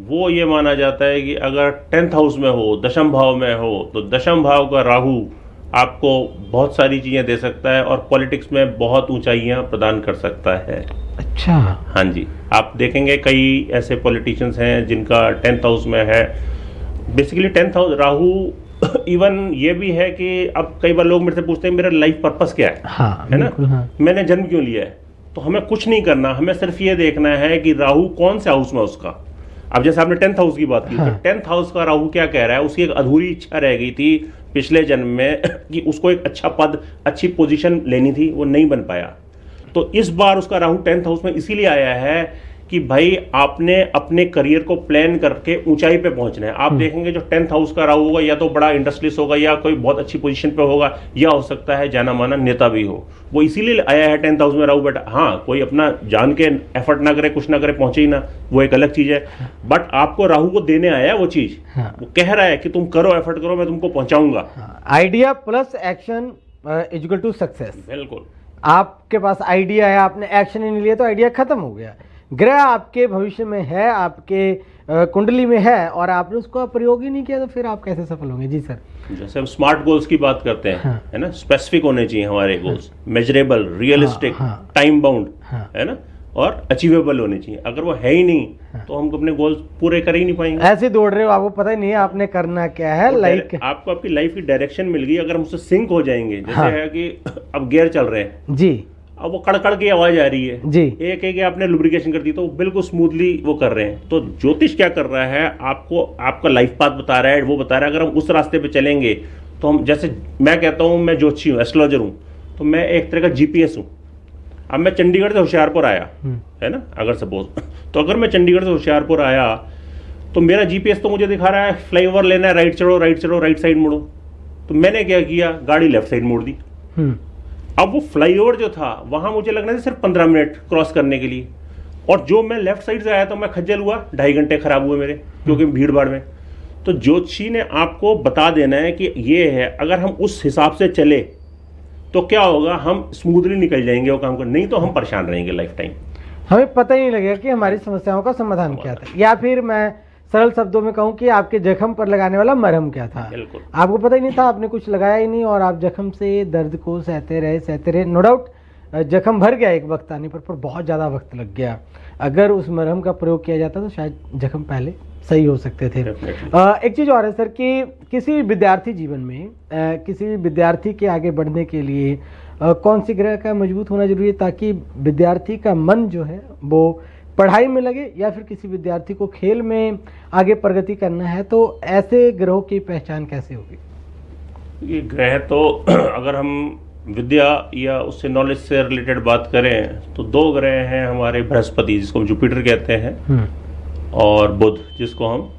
B: वो ये माना जाता है कि अगर 10th हाउस में हो, दशम भाव में हो, तो दशम भाव का राहु आपको बहुत सारी चीज़ें दे सकता है और पॉलिटिक्स में बहुत ऊंचाइयां प्रदान कर सकता है।
A: अच्छा।
B: हाँ जी, आप देखेंगे कई ऐसे पॉलिटिशियंस हैं जिनका 10th हाउस में है। Basically 10th house Rahu even ये भी है कि अब कई बार लोग मेरे से पूछते हैं मेरा लाइफ पर्पस क्या है,
A: हाँ,
B: है ना।
A: हाँ।
B: मैंने जन्म क्यों लिया है? तो हमें कुछ नहीं करना, हमें सिर्फ ये देखना है कि राहु कौन से हाउस में उसका। अब जैसे आपने 10th हाउस की बात की,
A: हाँ।
B: तो 10th हाउस का राहु क्या कह रहा है, उसकी एक अधूरी इच्छा रह गई थी पिछले जन्म में कि उसको एक अच्छा पद, अच्छी पोजीशन लेनी थी, वो नहीं बन पाया। तो इस बार उसका राहु 10th हाउस में इसीलिए आया है कि भाई आपने अपने करियर को प्लान करके ऊंचाई पे पहुंचना है। आप देखेंगे जो 10th हाउस का राहु होगा, या तो बड़ा इंडस्ट्रियलिस्ट होगा, या कोई बहुत अच्छी पोजीशन पे होगा, या हो सकता है जाना माना नेता भी हो। वो इसीलिए आया है 10th हाउस में राहु बेटा। हाँ, कोई अपना जान के एफर्ट ना करे, कुछ ना करे, पहुंचे ही ना, वो एक अलग चीज है। बट आपको राहु को देने आया है वो चीज।
A: हाँ।
B: वो कह रहा है कि तुम करो, एफर्ट करो, मैं तुमको पहुंचाऊंगा।
A: Idea plus action equal to success.
B: बिल्कुल।
A: आपके पास आइडिया है, आपने एक्शन ही नहीं लिया तो आइडिया खत्म हो गया। ग्रह आपके भविष्य में है, आपके कुंडली में है, और आपने उसका प्रयोग ही नहीं किया, तो फिर आप कैसे सफल होंगे? जी सर।
B: जैसे हम स्मार्ट गोल्स की बात करते हैं,
A: हाँ।
B: है ना, स्पेसिफिक होने चाहिए हमारे गोल्स, मेजरेबल, रियलिस्टिक,
A: हाँ।
B: टाइम बाउंड,
A: हाँ।
B: है ना, और अचीवेबल होने चाहिए। अगर वो है ही नहीं तो हम अपने गोल्स पूरे कर ही नहीं पाएंगे।
A: ऐसे दौड़ रहे हो, आपको पता ही नहीं है आपने करना क्या है। लाइक
B: आपको आपकी लाइफ की डायरेक्शन मिल गई, अगर हम उससे सिंक हो जाएंगे। जैसे
A: हाँ।
B: है कि अब गियर चल रहे हैं
A: जी,
B: अब वो कड़कड़ की आवाज आ रही है
A: जी,
B: एक एक आपने लुब्रिकेशन कर दी तो बिल्कुल स्मूथली वो कर रहे हैं। तो ज्योतिष क्या कर रहा है, आपको आपका लाइफ पाथ बता रहा है, वो बता रहा है अगर हम उस रास्ते पे चलेंगे तो हम, जैसे मैं कहता हूँ मैं ज्योतिषी हूँ, एस्ट्रोलॉजर हूँ, तो मैं एक तरह का जीपीएस हूँ। अब मैं चंडीगढ़ से होशियारपुर आया, है ना, अगर सपोज, तो अगर मैं चंडीगढ़ से होशियारपुर आया तो मेरा जीपीएस तो मुझे दिखा रहा है फ्लाईओवर लेना है, राइट चढ़ो, राइट चढ़ो, राइट साइड मुड़ो। तो मैंने क्या किया, गाड़ी लेफ्ट साइड मोड़ दी। अब वो फ्लाईओवर जो था वहां मुझे लगना था सिर्फ 15 मिनट क्रॉस करने के लिए, और जो मैं लेफ्ट साइड से आया तो मैं खज्जल हुआ, 2.5 घंटे खराब हुए मेरे, क्योंकि भीड़ भाड़ में। तो ज्योतिषी ने आपको बता देना है कि ये है, अगर हम उस हिसाब से चले तो क्या होगा, हम स्मूथली निकल जाएंगे वो काम को, नहीं तो हम परेशान रहेंगे लाइफ टाइम।
A: हमें पता ही नहीं लगेगा कि हमारी समस्याओं का समाधान क्या था, या फिर मैं सरल शब्दों में कहूँ कि आपके जख्म पर लगाने वाला मरहम क्या था।
B: बिल्कुल।
A: आपको पता ही नहीं था, आपने कुछ लगाया ही नहीं, और आप जख्म से दर्द को सहते रहे। नो डाउट जख्म भर गया एक वक्त आने पर बहुत ज़्यादा वक्त लग गया। अगर उस मरहम का प्रयोग किया जाता तो शायद जख्म पहले सही हो सकते थे। एक चीज़ और है सर कि किसी भी विद्यार्थी जीवन में किसी भी विद्यार्थी के आगे बढ़ने के लिए कौन सी ग्रह का मजबूत होना जरूरी है, ताकि विद्यार्थी का मन जो है वो पढ़ाई में लगे, या फिर किसी विद्यार्थी को खेल में आगे प्रगति करना है, तो ऐसे ग्रहों की पहचान कैसे होगी?
B: ये ग्रह तो अगर हम विद्या या उससे नॉलेज से रिलेटेड बात करें तो 2 ग्रह हैं हमारे, बृहस्पति जिसको हम जुपिटर कहते हैं, और बुध जिसको हम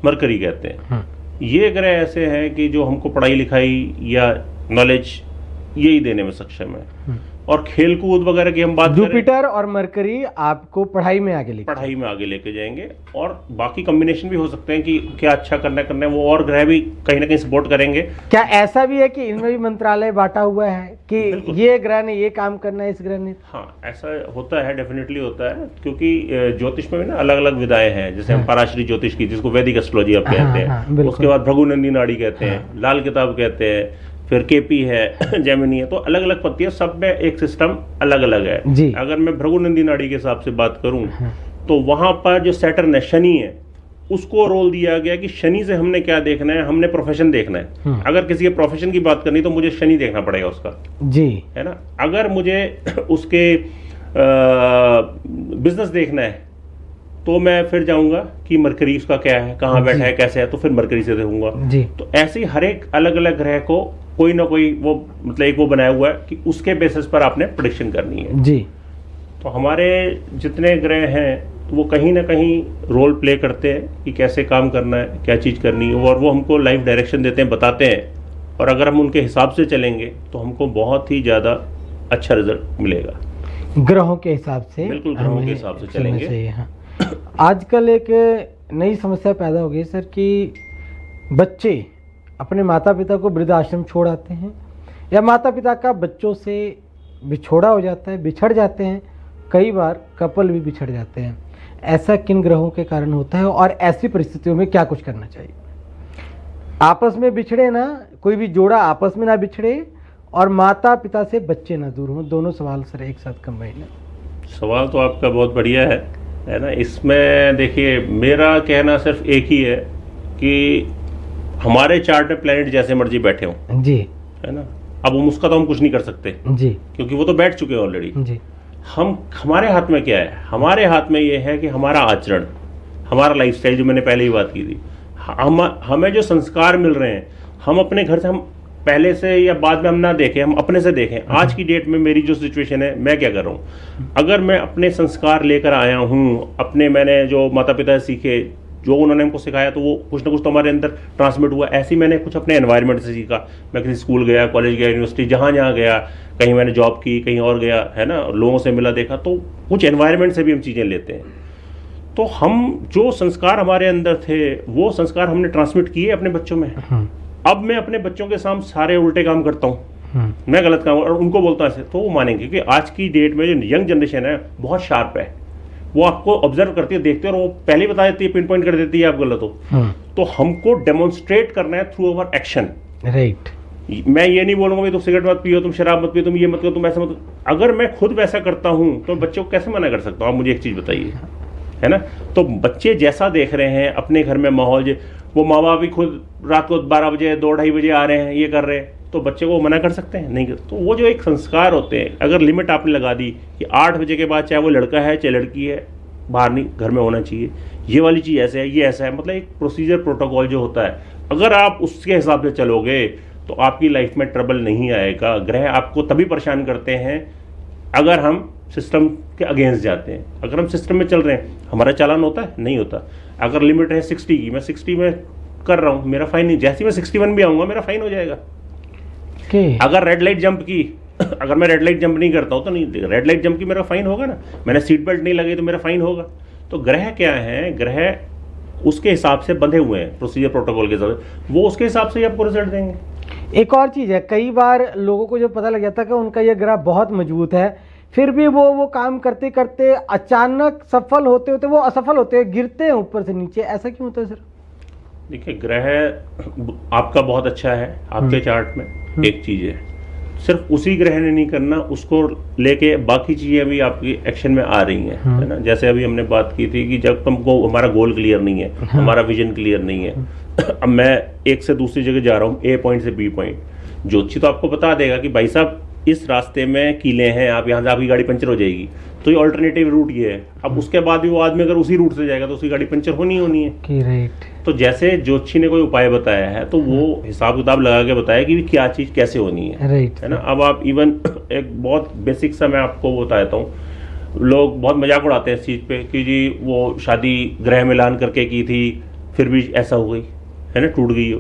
B: मरकरी कहते हैं। ये ग्रह ऐसे हैं कि जो हमको पढ़ाई लिखाई या नॉलेज यही देने में सक्षम है। और खेल कूद वगैरह की हम बात करें,
A: जुपिटर और मरकरी आपको पढ़ाई में आगे
B: लेके जाएंगे, और बाकी कॉम्बिनेशन भी हो सकते हैं कि क्या अच्छा करना है वो, और ग्रह भी कहीं ना कहीं सपोर्ट करेंगे।
A: क्या ऐसा भी है कि इनमें भी मंत्रालय बांटा हुआ है कि ये ग्रह ने ये काम करना है, इस ग्रह ने?
B: हाँ, ऐसा होता है, डेफिनेटली होता है, क्योंकि ज्योतिष में भी ना अलग अलग विधाएं हैं। जैसे हम पराशरी ज्योतिष की, जिसको वैदिक एस्ट्रोलॉजी आप कहते हैं, उसके बाद भृगुनंदी नाड़ी कहते हैं, लाल किताब कहते हैं, फिर केपी है, जेमिनी है, तो अलग अलग पत्तियां, सब में एक सिस्टम अलग अलग है
A: जी।
B: अगर मैं भृगुनंदी नाड़ी के हिसाब से बात करूं तो वहां पर जो सैटर्न है, शनि है, उसको रोल दिया गया कि शनि से हमने क्या देखना है, हमने प्रोफेशन देखना है। अगर किसी के प्रोफेशन की बात करनी तो मुझे शनि देखना पड़ेगा उसका,
A: जी,
B: है ना। अगर मुझे उसके बिजनेस देखना है तो मैं फिर जाऊंगा कि मरकरी उसका क्या है, कहाँ बैठा है, कैसे है, तो फिर मरकरी से देखूंगा
A: जी।
B: तो ऐसे ही हर एक अलग अलग ग्रह को कोई ना कोई वो मतलब एक वो बनाया हुआ है कि उसके बेसिस पर आपने प्रेडिक्शन करनी है
A: जी।
B: तो हमारे जितने ग्रह हैं वो कहीं ना कहीं रोल प्ले करते हैं कि कैसे काम करना है, क्या चीज़ करनी है, और वो हमको लाइफ डायरेक्शन देते हैं, बताते हैं। और अगर हम उनके हिसाब से चलेंगे तो हमको बहुत ही ज़्यादा अच्छा रिजल्ट मिलेगा।
A: ग्रहों के हिसाब से,
B: बिल्कुल ग्रहों के हिसाब से चलेंगे।
A: हाँ। आजकल एक नई समस्या पैदा हो गई सर कि बच्चे अपने माता पिता को वृद्धाश्रम छोड़ आते हैं, या माता पिता का बच्चों से बिछोड़ा हो जाता है, बिछड़ जाते हैं, कई बार कपल भी बिछड़ जाते हैं। ऐसा किन ग्रहों के कारण होता है, और ऐसी परिस्थितियों में क्या कुछ करना चाहिए? आपस में बिछड़े ना, कोई भी जोड़ा आपस में ना बिछड़े, और माता पिता से बच्चे ना दूर हों। दोनों सवाल सर एक साथ कंबाइन है।
B: सवाल तो आपका बहुत बढ़िया है ना। इसमें देखिए मेरा कहना सिर्फ एक ही है कि हमारे चार्ट में प्लेनेट जैसे मर्जी बैठे हों
A: जी,
B: है ना। अब हम उसका तो हम कुछ नहीं कर सकते
A: जी,
B: क्योंकि वो तो बैठ चुके हैं ऑलरेडी
A: जी।
B: हमारे हाथ में क्या है, हमारे हाथ में ये है कि हमारा आचरण, हमारा लाइफस्टाइल, जो मैंने पहले ही बात की थी, हमें जो संस्कार मिल रहे हैं, हम अपने घर से, हम पहले से या बाद में हम ना देखें, हम अपने से देखें। आज की डेट में मेरी जो सिचुएशन है, मैं क्या कर रहा हूँ, अगर मैं अपने संस्कार लेकर आया हूँ, अपने मैंने जो माता पिता से सीखे, जो उन्होंने हमको सिखाया, तो वो कुछ ना कुछ तो हमारे अंदर ट्रांसमिट हुआ। ऐसे ही मैंने कुछ अपने एनवायरनमेंट से सीखा। मैं किसी स्कूल गया, कॉलेज गया, यूनिवर्सिटी, जहाँ जहाँ गया, कहीं मैंने जॉब की, कहीं और गया, है ना, लोगों से मिला, देखा, तो कुछ एनवायरनमेंट से भी हम चीज़ें लेते हैं। तो हम जो संस्कार हमारे अंदर थे, वो संस्कार हमने ट्रांसमिट किए अपने बच्चों में। अब मैं अपने बच्चों के सामने सारे उल्टे काम करता हूँ, मैं गलत काम और उनको बोलता हूँ ऐसे, तो वो मानेंगे। क्योंकि आज की डेट में जो यंग जनरेशन है बहुत शार्प है, वो आपको ऑब्जर्व करती है, देखते है, और वो पहले बता देती है, पिन पॉइंट कर देती है आप गलत हो। तो हमको डेमोन्स्ट्रेट करना है थ्रू अवर एक्शन।
A: राइट।
B: मैं ये नहीं बोलूंगा भाई तुम सिगरेट मत पियो, तुम शराब मत पियो, तुम ये मत करो, तुम ऐसा मत। अगर मैं खुद वैसा करता हूं तो बच्चों को कैसे मना कर सकता हूं? आप मुझे एक चीज बताइए, है ना। तो बच्चे जैसा देख रहे हैं अपने घर में माहौल, वो माँ बाप भी खुद रात को 12 बजे 2-2:30 बजे आ रहे हैं, ये कर रहे हैं, तो बच्चे को मना कर सकते हैं? नहीं कर। तो वो जो एक संस्कार होते हैं, अगर लिमिट आपने लगा दी कि 8 बजे के बाद चाहे वो लड़का है चाहे लड़की है, बाहर नहीं, घर में होना चाहिए, ये वाली चीज़ ऐसे है, ये ऐसा है, मतलब एक प्रोसीजर प्रोटोकॉल जो होता है, अगर आप उसके हिसाब से चलोगे तो आपकी लाइफ में ट्रबल नहीं आएगा। ग्रह आपको तभी परेशान करते हैं अगर हम सिस्टम के अगेंस्ट जाते हैं। अगर हम सिस्टम में चल रहे हैं, हमारा चालान होता है? नहीं होता। अगर लिमिट है 60 की, मैं 60 में कर रहा हूँ, मेरा फाइन नहीं, जैसे मैं 61 भी आऊँगा मेरा फाइन हो जाएगा। अगर रेड लाइट जंप की, अगर मैं रेड लाइट जंप नहीं करता हूँ तो नहीं, रेड लाइट जंप की मेरा फाइन होगा ना। मैंने सीट बेल्ट नहीं लगाई तो मेरा फाइन होगा। तो ग्रह क्या है, ग्रह उसके हिसाब से बंधे हुए हैं, प्रोसीजर प्रोटोकॉल के हिसाब से, वो उसके हिसाब से ही आपको रिजल्ट देंगे।
A: एक और चीज़ है, कई बार लोगों को जो पता लग जाता है कि उनका ये ग्रह बहुत मजबूत है, फिर भी वो काम करते करते अचानक सफल होते होते वो असफल होते हैं, गिरते हैं ऊपर से नीचे। ऐसा क्यों होता है सर?
B: देखिए, ग्रह आपका बहुत अच्छा है आपके चार्ट में, एक चीज है, सिर्फ उसी ग्रह ने नहीं करना, उसको लेके बाकी चीजें भी आपकी एक्शन में आ रही हैं, है ना। जैसे अभी हमने बात की थी कि जब तुमको हमारा गोल क्लियर नहीं है, हमारा विजन क्लियर नहीं है, अब मैं एक से दूसरी जगह जा रहा हूँ, ए पॉइंट से बी पॉइंट, ज्योतिषी तो आपको बता देगा कि भाई साहब इस रास्ते में कीले हैं, आप यहाँ से आपकी गाड़ी पंचर हो जाएगी, तो ये ऑल्टरनेटिव रूट ये है। अब उसके बाद भी वो आदमी अगर उसी रूट से जाएगा तो उसकी गाड़ी पंचर होनी है।
A: राइट।
B: तो जैसे ज्योतिषी ने कोई उपाय बताया है तो वो हिसाब किताब लगा के बताया कि क्या चीज कैसे होनी है,
A: राइट,
B: है ना। अब आप इवन एक बहुत बेसिक सा मैं आपको बताता हूँ, लोग बहुत मजाक उड़ाते हैं इस चीज पे कि जी वो शादी ग्रह मिलान करके की थी, फिर भी ऐसा हो गई, है ना, टूट गई हो।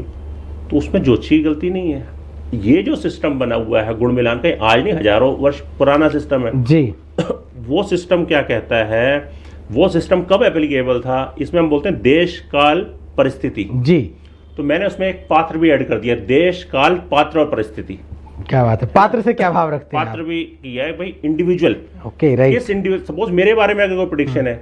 B: तो उसमें ज्योतिषी की गलती नहीं है। ये जो सिस्टम बना हुआ है गुण मिलान का, आज नहीं हजारों वर्ष पुराना सिस्टम है
A: जी।
B: वो सिस्टम क्या कहता है, वो सिस्टम कब एप्लीकेबल था, इसमें हम बोलते हैं देश काल परिस्थिति जी। तो मैंने उसमें एक पात्र भी ऐड कर दिया, देश काल पात्र और परिस्थिति।
A: क्या बात है, पात्र से क्या भाव रखते हैं?
B: पात्र भी किया है भाई, इंडिविजुअल।
A: Okay, right.
B: किस इंडिविजुअल, सपोज मेरे बारे में अगर कोई प्रेडिक्शन है,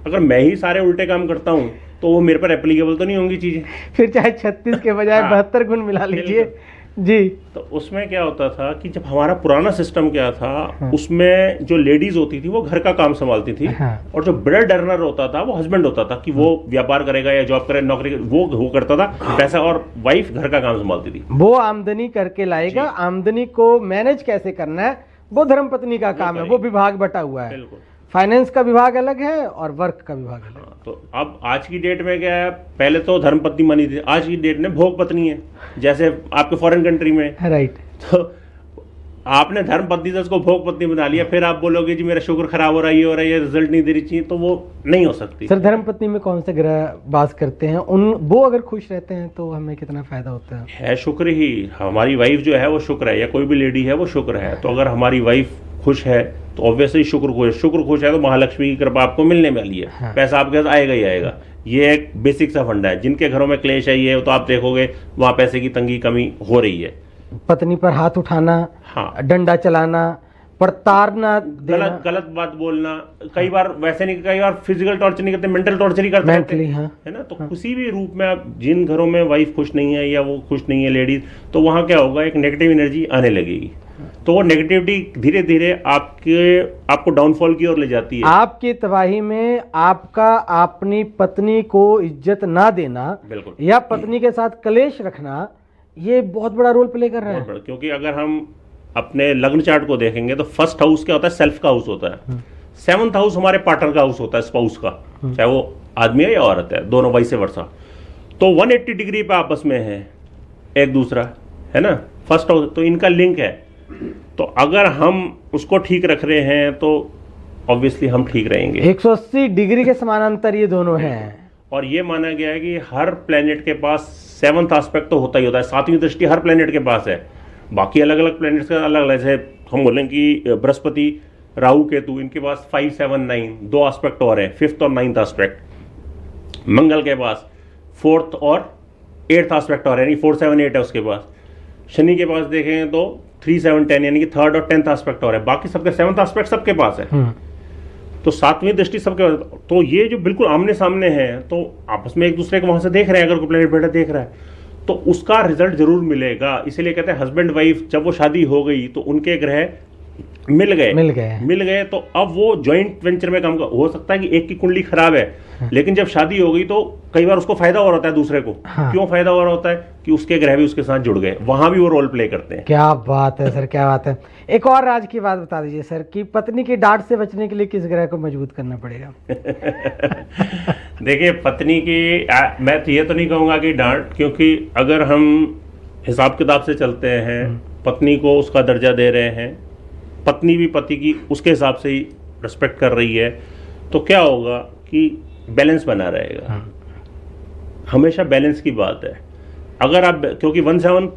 B: अगर मैं ही सारे उल्टे काम करता हूं तो वो मेरे पर एप्लीकेबल तो नहीं होंगी चीजें।
A: फिर चाहे 36 के बजाय 72 गुण मिला लीजिए जी।
B: तो उसमें क्या होता था कि जब हमारा पुराना सिस्टम क्या था, उसमें जो लेडीज होती थी वो घर का काम संभालती थी, और जो ब्रेड अर्नर होता था वो हस्बैंड होता था कि वो व्यापार करेगा या जॉब करे, नौकरी, वो करता था पैसा, और वाइफ घर का काम संभालती थी।
A: वो आमदनी करके लाएगा, आमदनी को मैनेज कैसे करना है वो धर्मपत्नी का काम है, वो विभाग बटा हुआ है।
B: बिल्कुल।
A: फाइनेंस का विभाग अलग है और वर्क का विभाग अलग है।
B: तो अब आज की डेट में क्या है, पहले तो धर्मपत्नी मानी थी, आज की डेट में भोग पत्नी है, जैसे आपके फॉरेन कंट्री में।
A: राइट।
B: तो आपने धर्मपत्नी से उसको भोग पत्नी बना लिया, फिर आप बोलोगे जी मेरा शुक्र खराब हो रहा है, ये हो रहा है, ये रिजल्ट नहीं दे रही चाहिए, तो वो नहीं हो सकती।
A: सर, धर्मपत्नी में कौन से ग्रह वास करते हैं, उन वो अगर खुश रहते हैं तो हमें कितना फायदा होता
B: है? शुक्र ही, हमारी वाइफ जो है वो शुक्र है, या कोई भी लेडी है वो शुक्र है। तो अगर हमारी वाइफ खुश है तो ऑब्वियसली शुक्र खुश है तो महालक्ष्मी की कृपा आपको मिलने वाली है। हाँ। पैसा आपके पास आएगा ही आएगा। ये एक बेसिक सा फंडा है। जिनके घरों में क्लेश है ये, तो आप देखोगे वहां पैसे की तंगी कमी हो रही है।
A: पत्नी पर हाथ उठाना, हाँ, डंडा चलाना, प्रताड़ना,
B: गलत बात बोलना, कई बार वैसे नहीं, कई बार फिजिकल टॉर्चर नहीं करते, मेंटल टॉर्चर ही करते हैं, हाँ। है ना। तो हाँ। किसी भी रूप में आप, जिन घरों में वाइफ खुश नहीं है या वो खुश नहीं है लेडीज, तो वहां क्या होगा, एक नेगेटिव एनर्जी आने लगेगी। तो वो नेगेटिविटी धीरे धीरे आपको डाउनफॉल की ओर ले जाती है। आपकी तबाही में आपका अपनी पत्नी को इज्जत ना देना, बिल्कुल, या पत्नी के साथ कलेश रखना, ये बहुत बड़ा रोल प्ले कर रहा है। क्योंकि अगर हम अपने लग्न चार्ट को देखेंगे तो फर्स्ट हाउस क्या होता है, सेल्फ का हाउस होता है। 7th हाउस हमारे पार्टनर का हाउस होता है, स्पाउस का, चाहे वो आदमी है या औरत है, दोनों वाइस वर्सा, तो 180 डिग्री पे आपस में है एक दूसरा, है ना, फर्स्ट हाउस, तो इनका लिंक है। तो अगर हम उसको ठीक रख रहे हैं तो ऑब्वियसली हम ठीक रहेंगे।
A: 180 डिग्री के समानांतर ये दोनों हैं।
B: और ये माना गया है कि हर प्लेनेट के पास 7th एस्पेक्ट तो होता ही होता है, 7वीं दृष्टि हर प्लेनेट के पास है। बाकी अलग अलग प्लेनेट्स का अलग अलग है, हम बोलें कि बृहस्पति, राहु, केतु, इनके पास 5, 7, 9 दो एस्पेक्ट और है, 5th और 9th एस्पेक्ट। मंगल के पास 4th और 8th एस्पेक्ट और है, यानी 4, 7, 8 है उसके पास। शनि के पास देखें तो 3, 7, 10 यानी कि 3rd और 10th एस्पेक्ट और है, बाकी सबके 7th एस्पेक्ट सबके पास है। तो 7वीं दृष्टि सबके, तो ये जो बिल्कुल आमने सामने है, तो आपस में एक दूसरे को वहां से देख रहे हैं, अगर कोई प्लेनेट बैठा देख रहा है तो उसका रिजल्ट जरूर मिलेगा। इसीलिए कहते हैं हस्बैंड वाइफ जब वो शादी हो गई तो उनके ग्रह मिल गए तो अब वो जॉइंट वेंचर में काम कर, हो सकता है कि एक की कुंडली खराब है लेकिन जब शादी हो गई तो कई बार उसको फायदा हो रहा होता है दूसरे को। क्यों फायदा हो रहा होता है कि उसके ग्रह भी उसके साथ जुड़ गए, वहां भी वो रोल प्ले करते हैं।
A: क्या बात है सर, क्या बात है। एक और राज की बात बता दीजिए सर कि पत्नी की डांट से बचने के लिए किस ग्रह को मजबूत करना पड़ेगा?
B: देखिए पत्नी की मैं तो ये तो नहीं कहूंगा कि डांट, क्योंकि अगर हम हिसाब किताब से चलते हैं, पत्नी को उसका दर्जा दे रहे हैं, पत्नी भी पति की उसके हिसाब से ही रिस्पेक्ट कर रही है, तो क्या होगा कि बैलेंस बना रहेगा। हमेशा बैलेंस की बात है। अगर आप, क्योंकि 1/7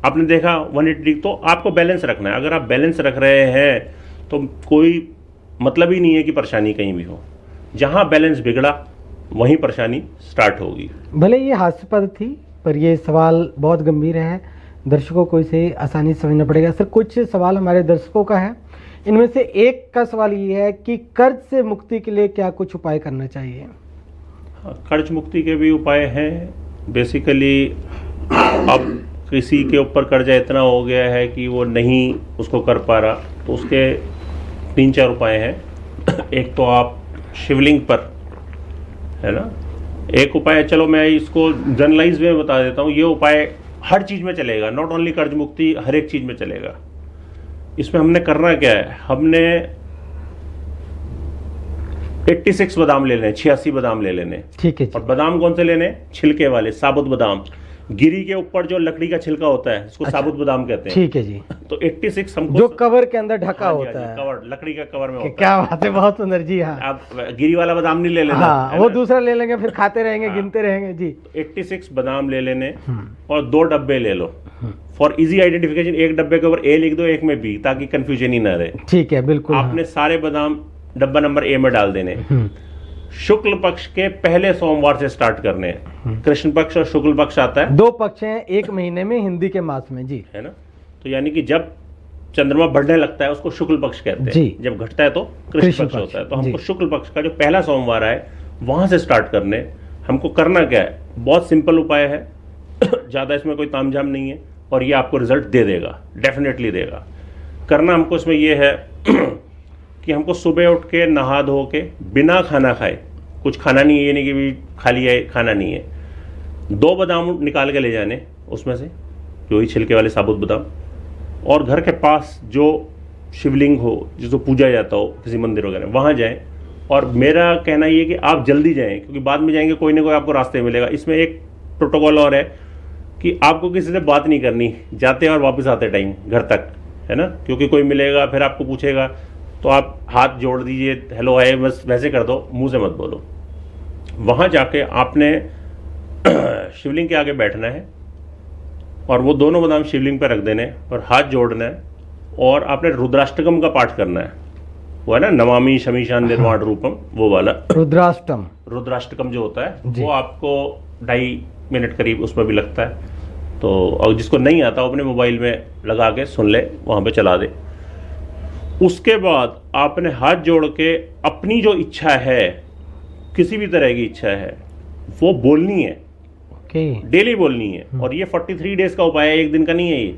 B: आपने देखा 180, तो आपको बैलेंस रखना है। अगर आप बैलेंस रख रहे हैं तो कोई मतलब ही नहीं है कि परेशानी कहीं भी हो। जहां बैलेंस बिगड़ा वहीं परेशानी स्टार्ट होगी।
A: भले ये हास्यास्पद थी पर ये सवाल बहुत गंभीर है, दर्शकों को इसे आसानी से समझना पड़ेगा। सर कुछ सवाल हमारे दर्शकों का है, इनमें से एक का सवाल ये है कि कर्ज से मुक्ति के लिए क्या कुछ उपाय करना चाहिए?
B: कर्ज मुक्ति के भी उपाय हैं। बेसिकली अब किसी के ऊपर कर्जा इतना हो गया है कि वो नहीं उसको कर पा रहा, तो उसके 3-4 उपाय हैं। एक तो आप शिवलिंग पर, है ना, एक उपाय, चलो मैं इसको जनरलाइज में बता देता हूँ। ये उपाय हर चीज में चलेगा, नॉट ओनली कर्ज मुक्ति, हर एक चीज में चलेगा। इसमें हमने करना क्या है, हमने 86 बादाम ले लेने, 86 बादाम ले लेने।
A: ठीक है।
B: और बादाम कौन से लेने? छिलके वाले, साबुत बादाम। गिरी के ऊपर जो लकड़ी का छिलका होता है उसको साबुत बादाम कहते हैं।
A: ठीक है जी।
B: तो 86 हमको,
A: जो कवर के अंदर ढका होता है,
B: कवर, लकड़ी का कवर में होता है।
A: क्या बात है, बहुत सुंदर जी। हाँ,
B: आप गिरी वाला बादाम नहीं ले लेना।
A: हाँ, वो दूसरा ले लेंगे, फिर खाते रहेंगे, गिनते रहेंगे जी।
B: तो 86 बादाम ले लेने और 2 डब्बे ले लो। फॉर इजी आइडेंटिफिकेशन एक डब्बे के ऊपर ए लिख दो, एक में बी, ताकि कंफ्यूजन ही ना रहे।
A: ठीक है, बिल्कुल।
B: आपने सारे बादाम डब्बा नंबर ए में डाल देने। शुक्ल पक्ष के पहले सोमवार से स्टार्ट करने हैं। कृष्ण पक्ष और शुक्ल पक्ष आता है,
A: 2 पक्ष हैं एक महीने में हिंदी के मास में जी,
B: है ना। तो यानी कि जब चंद्रमा बढ़ने लगता है उसको शुक्ल पक्ष कहते हैं, जब घटता है तो कृष्ण पक्ष होता है। तो हमको शुक्ल पक्ष का जो पहला सोमवार है वहां से स्टार्ट करने। हमको करना क्या है, बहुत सिंपल उपाय है, ज्यादा इसमें कोई तामझाम नहीं है, और ये आपको रिजल्ट दे देगा, डेफिनेटली देगा। करना हमको इसमें यह है कि हमको सुबह उठ के नहा धो के बिना खाना खाए, कुछ खाना नहीं है, ये नहीं कि भी खाली है, खाना नहीं है, 2 बादाम निकाल के ले जाने उसमें से, जो ही छिलके वाले साबुत बादाम, और घर के पास जो शिवलिंग हो जिसको पूजा जाता हो, किसी मंदिर वगैरह, वहाँ जाएं। और मेरा कहना ये कि आप जल्दी जाएं, क्योंकि बाद में जाएंगे कोई ना कोई आपको रास्ते मिलेगा। इसमें एक प्रोटोकॉल और है कि आपको किसी से बात नहीं करनी जाते और वापस आते टाइम घर तक, है ना, क्योंकि कोई मिलेगा फिर आपको पूछेगा, तो आप हाथ जोड़ दीजिए, हेलो आए, बस वैसे कर दो, मुंह से मत बोलो। वहां जाके आपने शिवलिंग के आगे बैठना है और वो दोनों बादाम शिवलिंग पर रख देने और हाथ जोड़ना है, और आपने रुद्राष्टकम का पाठ करना है। वो है ना, नमामि शमीशान निर्वाण रूपम, वो वाला रुद्राष्टकम जो होता है वो आपको 2.5 मिनट करीब उसमें भी लगता है। तो और जिसको नहीं आता वो अपने मोबाइल में लगा के सुन ले, वहां पे चला दे। उसके बाद आपने हाथ जोड़ के अपनी जो इच्छा है, किसी भी तरह की इच्छा है, वो बोलनी है, डेली बोलनी है। और ये 43 डेज का उपाय है, एक दिन का नहीं है, ये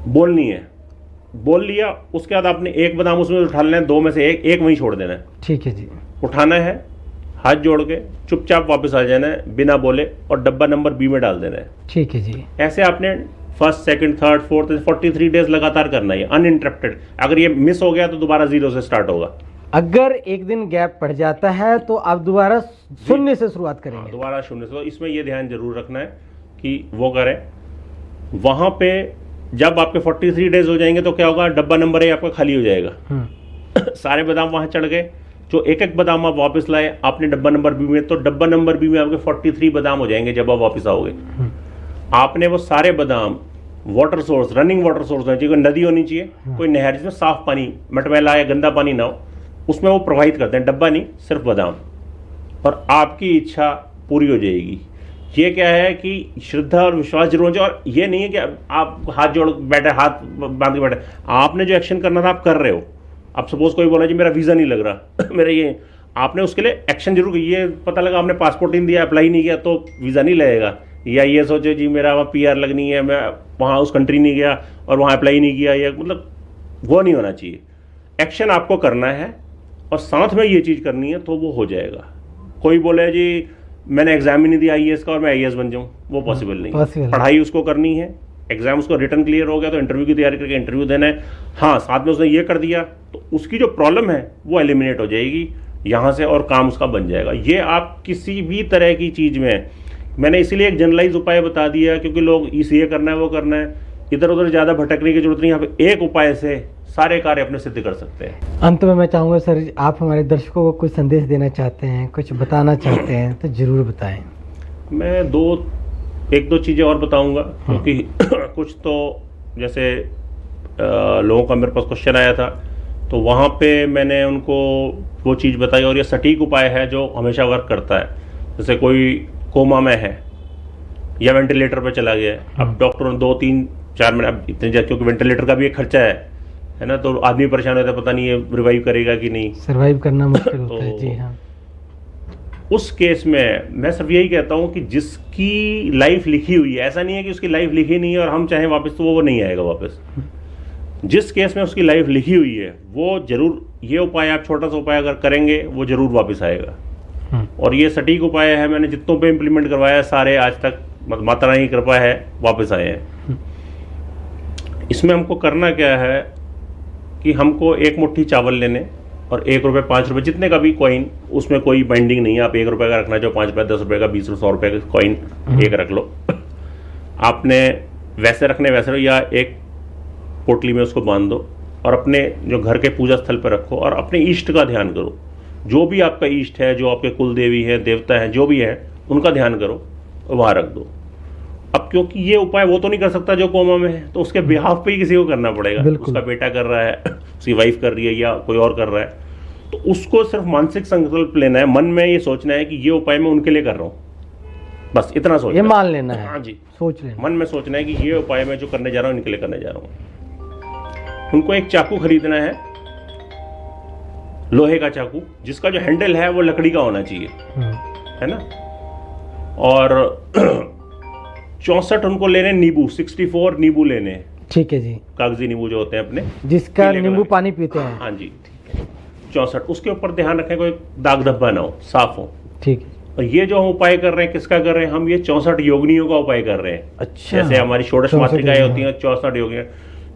B: बोलनी है। बोल लिया, उसके बाद आपने 1 बादाम उसमें उठा लेना है, 2 में से एक वहीं छोड़ देना है।
A: ठीक है जी।
B: उठाना है, हाथ जोड़ के चुपचाप वापस आ जाना है बिना बोले, और डब्बा नंबर बी में डाल देना है।
A: ठीक है जी।
B: ऐसे आपने 1st, 2nd, 3rd, 4th 43 days लगातार करना है, अनइंटरप्टेड। अगर ये मिस हो गया तो दोबारा 0 से स्टार्ट होगा।
A: अगर एक दिन गैप पड़ जाता है तो आप दोबारा शून्य से शुरुआत करेंगे।
B: दोबारा शून्य से। तो इसमें ये ध्यान जरूर रखना है कि वो करें। वहां पे जब आपके 43 डेज हो जाएंगे तो क्या होगा, डब्बा नंबर 1 आपका खाली हो जाएगा। सारे बादाम वहां चढ़ गए, जो एक एक बादाम आप वापस लाए आपने डब्बा नंबर बी में, तो डब्बा नंबर बी में आपके 43 बादाम हो जाएंगे जब आप वापस आओगे। आपने वो सारे बादाम water source, running water source होना चाहिए, कोई नदी होनी चाहिए, कोई नहर जिसमें साफ पानी, मटमैला या गंदा पानी ना हो, उसमें वो प्रवाहित करते हैं, डब्बा नहीं, सिर्फ बादाम। और आपकी इच्छा पूरी हो जाएगी। ये क्या है कि श्रद्धा और विश्वास जरूर होना चाहिए। और ये नहीं है कि आप हाथ जोड़ बैठे, हाथ बांध के बैठे, आपने जो एक्शन करना था आप कर रहे हो। अब सपोज कोई बोला जी मेरा वीज़ा नहीं लग रहा मेरा ये, आपने उसके लिए एक्शन जरूर, ये पता लगा आपने पासपोर्ट नहीं दिया, अप्लाई नहीं किया तो वीज़ा नहीं लगेगा। या ये सोचो जी मेरा वहाँ PR लगनी है, मैं वहाँ उस कंट्री नहीं गया और वहाँ अप्लाई नहीं किया, या मतलब वो नहीं होना चाहिए। एक्शन आपको करना है और साथ में ये चीज़ करनी है तो वो हो जाएगा। कोई बोले जी मैंने एग्जाम ही नहीं दिया IAS का और मैं IAS बन जाऊँ, वो पॉसिबल नहीं है। पढ़ाई उसको करनी है, एग्जाम उसको रिटर्न क्लियर हो गया तो इंटरव्यू की तैयारी करके इंटरव्यू देना है। हाँ, साथ में उसने ये कर दिया तो उसकी जो प्रॉब्लम है वो एलिमिनेट हो जाएगी यहाँ से और काम उसका बन जाएगा। ये आप किसी भी तरह की चीज़ में, मैंने इसीलिए एक जनरलाइज उपाय बता दिया क्योंकि लोग ये करना है वो करना है, इधर उधर ज़्यादा भटकने की जरूरत नहीं। यहाँ पे एक उपाय से सारे कार्य अपने सिद्ध कर सकते हैं।
A: अंत में मैं चाहूँगा सर, आप हमारे दर्शकों को कुछ संदेश देना चाहते हैं, कुछ बताना चाहते हैं तो जरूर बताएं।
B: मैं एक दो चीज़ें और बताऊंगा क्योंकि कुछ तो जैसे लोगों का मेरे पास क्वेश्चन आया था तो वहाँ पे मैंने उनको वो चीज़ बताई और ये सटीक उपाय है जो हमेशा वर्क करता है। जैसे कोई कोमा में है या वेंटिलेटर पे चला गया है, अब डॉक्टर ने 2-3-4 महीने, अब इतने ज़्यादा क्योंकि वेंटिलेटर का भी एक खर्चा है ना, तो आदमी परेशान होता है, पता नहीं ये रिवाइव करेगा कि नहीं,
A: सर्वाइव करना मुश्किल होता है। जी हाँ।
B: उस केस में मैं सिर्फ यही कहता हूँ कि जिसकी लाइफ लिखी हुई है, ऐसा नहीं है कि उसकी लाइफ लिखी नहीं है और हम चाहें वापस तो वो नहीं आएगा वापस। जिस केस में उसकी लाइफ लिखी हुई है वो जरूर, ये उपाय आप छोटा सा उपाय अगर करेंगे वो जरूर वापस आएगा। और ये सटीक उपाय है, मैंने जितनों पे इम्प्लीमेंट करवाया सारे आज तक माता रानी की कृपा है वापस आए हैं। इसमें हमको करना क्या है कि हमको एक मुट्ठी चावल लेने और 1 रुपये 5 रुपये जितने का भी कॉइन, उसमें कोई बाइंडिंग नहीं है, आप 1 रुपये का रखना चाहो, 5 रुपये, 10 रुपये का, 20 100 रुपये का कॉइन एक रख लो। आपने वैसे रखने वैसे या एक पोटली में उसको बांध दो और अपने जो घर के पूजा स्थल पर रखो और अपने इष्ट का ध्यान करो। जो भी आपका इष्ट है, जो आपके कुल देवी है, देवता है, जो भी है, उनका ध्यान करो और वहाँ रख दो। अब क्योंकि ये उपाय वो तो नहीं कर सकता जो कोमा में है, तो उसके बिहाफ पे ही किसी को करना पड़ेगा। उसका बेटा कर रहा है, उसकी वाइफ कर रही है या कोई और कर रहा है, तो उसको सिर्फ मानसिक संकल्प लेना है, मन में ये सोचना है कि ये उपाय मैं उनके लिए कर रहा हूँ, बस इतना सोचना,
A: ये मान लेना है।
B: हाँ जी,
A: सोच लेना,
B: मन में सोचना है कि ये उपाय मैं जो करने जा रहा हूँ इनके लिए करने जा रहा हूँ। उनको एक चाकू खरीदना है, लोहे का चाकू, जिसका जो हैंडल है वो लकड़ी का होना चाहिए, है ना। और 64 उनको लेने नींबू, 64 नींबू लेने,
A: ठीक है जी,
B: कागजी नींबू जो होते हैं अपने,
A: जिसका नींबू पानी पीते हैं।
B: हाँ जी, 64। उसके ऊपर ध्यान रखें कोई दाग धब्बा ना हो, साफ हो।
A: ठीक है।
B: और ये जो हम उपाय कर रहे हैं किसका कर रहे हैं, हम ये 64 योगिनियों का उपाय कर रहे हैं।
A: अच्छा।
B: जैसे हमारी षोडश मातृकाएं होती हैं, 64 योगिनियां,